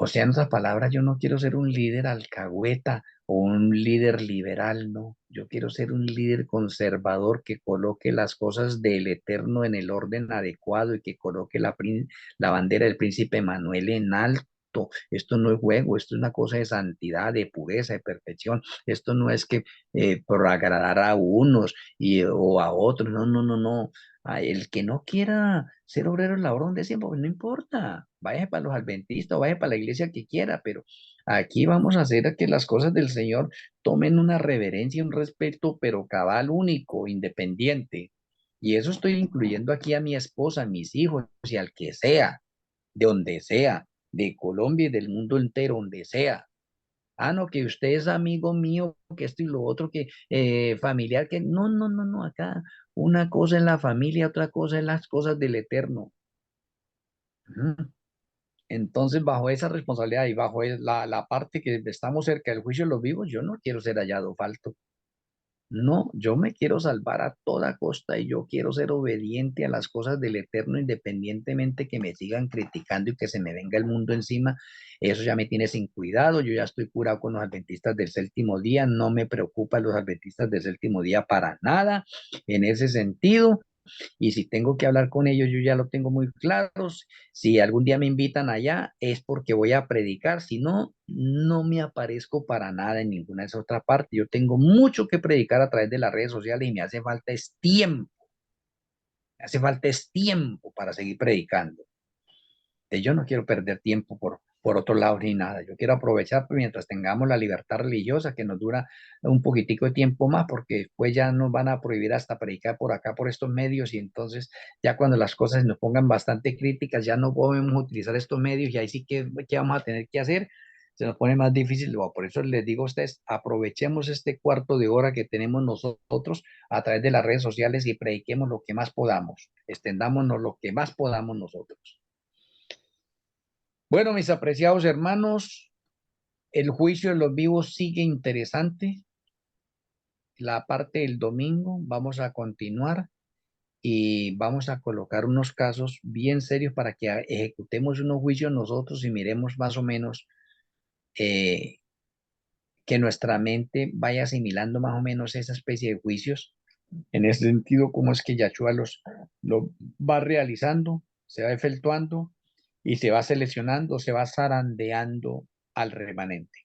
O sea, en otras palabras, yo no quiero ser un líder alcahueta o un líder liberal, no. Yo quiero ser un líder conservador que coloque las cosas del Eterno en el orden adecuado y que coloque la bandera del príncipe Manuel en alto. Esto no es juego, esto es una cosa de santidad, de pureza, de perfección. Esto no es que por agradar a unos o a otros, no, no, no, no. El que no quiera ser obrero en la orden de siempre, pues no importa, vaya para los adventistas o vaya para la iglesia que quiera, pero aquí vamos a hacer que las cosas del Señor tomen una reverencia, un respeto, pero cabal, único, independiente. Y eso estoy incluyendo aquí a mi esposa, a mis hijos y al que sea, de donde sea, de Colombia y del mundo entero, donde sea. Ah, no, que usted es amigo mío, que esto y lo otro, que familiar, que no, no, no, no, acá una cosa es la familia, otra cosa es las cosas del Eterno. Ujú. Entonces, bajo esa responsabilidad y bajo la parte que estamos cerca del juicio de los vivos, yo no quiero ser hallado falto. No, yo me quiero salvar a toda costa y yo quiero ser obediente a las cosas del Eterno, independientemente que me sigan criticando y que se me venga el mundo encima. Eso ya me tiene sin cuidado. Yo ya estoy curado con los adventistas del séptimo día. No me preocupan los adventistas del séptimo día para nada en ese sentido. Y si tengo que hablar con ellos, yo ya lo tengo muy claro. Si algún día me invitan allá, es porque voy a predicar. Si no, no me aparezco para nada en ninguna de esas otras partes. Yo tengo mucho que predicar a través de las redes sociales y me hace falta es tiempo. Me hace falta es tiempo para seguir predicando. Yo no quiero perder tiempo por otro lado ni nada. Yo quiero aprovechar mientras tengamos la libertad religiosa que nos dura un poquitico de tiempo más, porque después ya nos van a prohibir hasta predicar por acá, por estos medios, y entonces ya cuando las cosas nos pongan bastante críticas, ya no podemos utilizar estos medios y ahí sí que vamos a tener que hacer. Se nos pone más difícil. Por eso les digo a ustedes, aprovechemos este cuarto de hora que tenemos nosotros a través de las redes sociales y prediquemos lo que más podamos. Extendámonos lo que más podamos nosotros. Bueno, mis apreciados hermanos, el juicio de los vivos sigue interesante. La parte del domingo vamos a continuar y vamos a colocar unos casos bien serios para que ejecutemos unos juicios nosotros y miremos más o menos eh, que nuestra mente vaya asimilando más o menos esa especie de juicios. En ese sentido, cómo es que Yahshua lo va realizando, se va efectuando y se va seleccionando, se va zarandeando al remanente.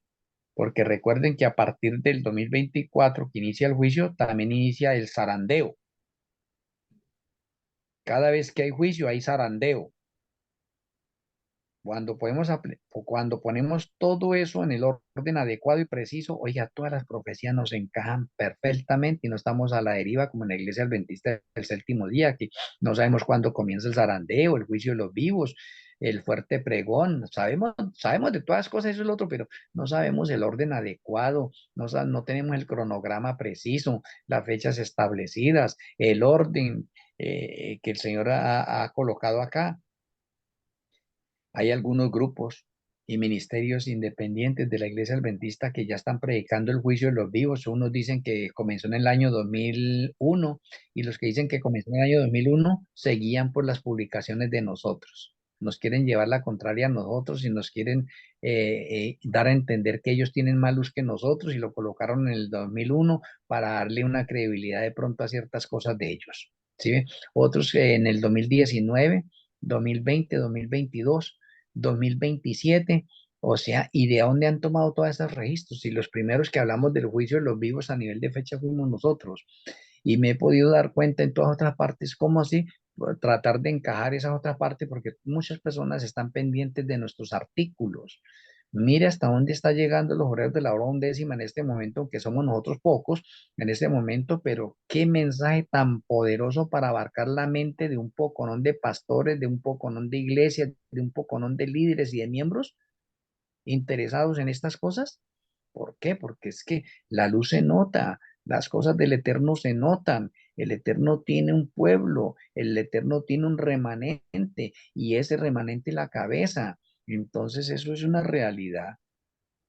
Porque recuerden que a partir del 2024 que inicia el juicio, también inicia el zarandeo. Cada vez que hay juicio, hay zarandeo. Cuando ponemos todo eso en el orden adecuado y preciso, oiga, todas las profecías nos encajan perfectamente y no estamos a la deriva como en la iglesia adventista del séptimo día, que no sabemos cuándo comienza el zarandeo, el juicio de los vivos, el fuerte pregón. Sabemos de todas las cosas, eso es lo otro, pero no sabemos el orden adecuado, no tenemos el cronograma preciso, las fechas establecidas, el orden que el Señor ha colocado acá. Hay algunos grupos y ministerios independientes de la Iglesia Adventista que ya están predicando el juicio de los vivos. Unos dicen que comenzó en el año 2001 y los que dicen que comenzó en el año 2001 seguían por las publicaciones de nosotros. nos quieren llevar la contraria a nosotros y nos quieren dar a entender que ellos tienen más luz que nosotros y lo colocaron en el 2001 para darle una credibilidad de pronto a ciertas cosas de ellos, ¿sí? Otros en el 2019, 2020, 2022, 2027, o sea, ¿y de dónde han tomado todos esos registros? Y los primeros que hablamos del juicio de los vivos a nivel de fecha fuimos nosotros. Y me he podido dar cuenta en todas otras partes, ¿cómo así? Tratar de encajar esa otra parte porque muchas personas están pendientes de nuestros artículos. Mire hasta dónde está llegando los obreros de la hora undécima en este momento, aunque somos nosotros pocos en este momento, pero qué mensaje tan poderoso para abarcar la mente de un poconón de pastores, de un poconón de iglesias, de un poconón de líderes y de miembros interesados en estas cosas. ¿Por qué? Porque es que la luz se nota, las cosas del Eterno se notan, el Eterno tiene un pueblo, el Eterno tiene un remanente y ese remanente es la cabeza. Entonces eso es una realidad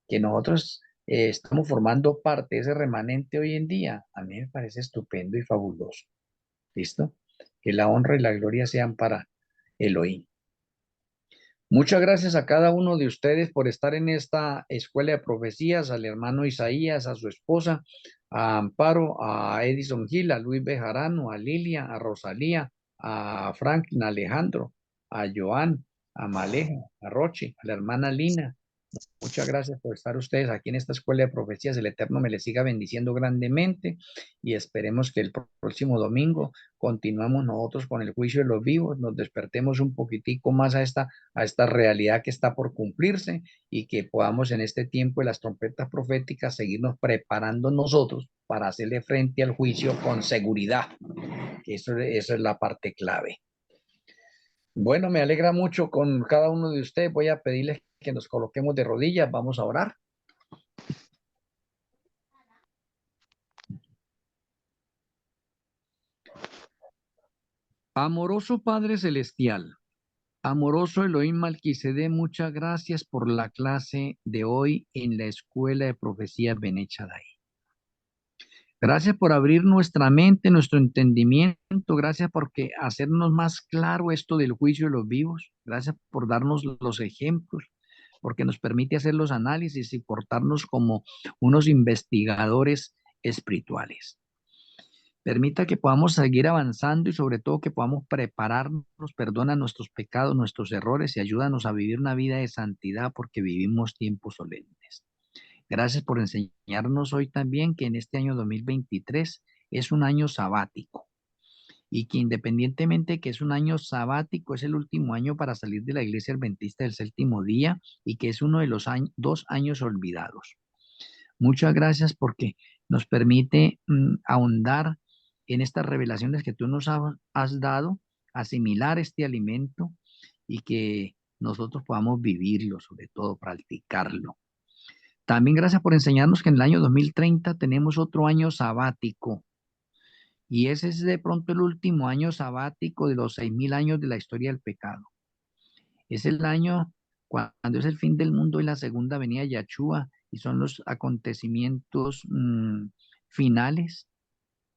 que nosotros estamos formando parte de ese remanente hoy en día. A mí me parece estupendo y fabuloso. ¿Listo? Que la honra y la gloria sean para Elohim. Muchas gracias a cada uno de ustedes por estar en esta escuela de profecías, al hermano Isaías, a su esposa, a Amparo, a Edison Gil, a Luis Bejarano, a Lilia, a Rosalía, a Franklin, a Alejandro, a Joan, a Maleja, a Rochi, a la hermana Lina. Muchas gracias por estar ustedes aquí en esta escuela de profecías. El Eterno me les siga bendiciendo grandemente y esperemos que el próximo domingo continuemos nosotros con el juicio de los vivos, nos despertemos un poquitico más a esta realidad que está por cumplirse y que podamos en este tiempo de las trompetas proféticas seguirnos preparando nosotros para hacerle frente al juicio con seguridad. Eso es la parte clave. Bueno, me alegra mucho con cada uno de ustedes. Voy a pedirles que nos coloquemos de rodillas. Vamos a orar. Amoroso Padre Celestial, amoroso Elohim Malquisedec, muchas gracias por la clase de hoy en la Escuela de Profecías Bene Shaddai. Gracias por abrir nuestra mente, nuestro entendimiento. Gracias por hacernos más claro esto del juicio de los vivos. Gracias por darnos los ejemplos, porque nos permite hacer los análisis y portarnos como unos investigadores espirituales. Permita que podamos seguir avanzando y sobre todo que podamos prepararnos, perdona nuestros pecados, nuestros errores y ayúdanos a vivir una vida de santidad porque vivimos tiempos solemnes. Gracias por enseñarnos hoy también que en este año 2023 es un año sabático y que independientemente que es un año sabático, es el último año para salir de la Iglesia Adventista del Séptimo Día y que es uno de los 2 años olvidados. Muchas gracias porque nos permite ahondar en estas revelaciones que tú nos has dado, asimilar este alimento y que nosotros podamos vivirlo, sobre todo practicarlo. También gracias por enseñarnos que en el año 2030 tenemos otro año sabático y ese es de pronto el último año sabático de los 6,000 años de la historia del pecado. Es el año cuando es el fin del mundo y la segunda venida de Yahshua y son los acontecimientos finales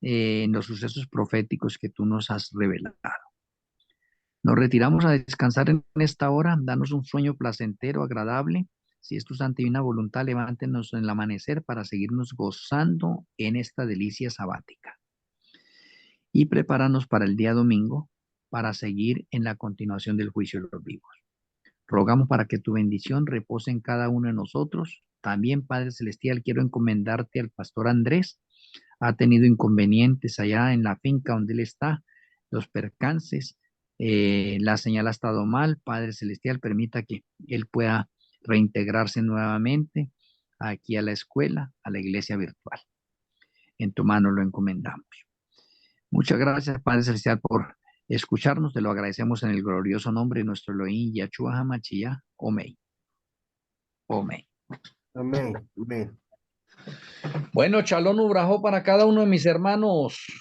en los sucesos proféticos que tú nos has revelado. Nos retiramos a descansar en esta hora, danos un sueño placentero, agradable. Si es tu santa y divina voluntad, levántenos en el amanecer para seguirnos gozando en esta delicia sabática. Y prepáranos para el día domingo para seguir en la continuación del juicio de los vivos. Rogamos para que tu bendición repose en cada uno de nosotros. También, Padre Celestial, quiero encomendarte al pastor Andrés. Ha tenido inconvenientes allá en la finca donde él está, los percances, la señal ha estado mal. Padre Celestial, permita que él pueda reintegrarse nuevamente aquí a la escuela, a la iglesia virtual. En tu mano lo encomendamos. Muchas gracias, Padre Celestial, por escucharnos. Te lo agradecemos en el glorioso nombre de nuestro Elohim, Yahshua HaMashiach. Amén. Amén. Amén. Amén. Bueno, Shalom Ubrajo para cada uno de mis hermanos.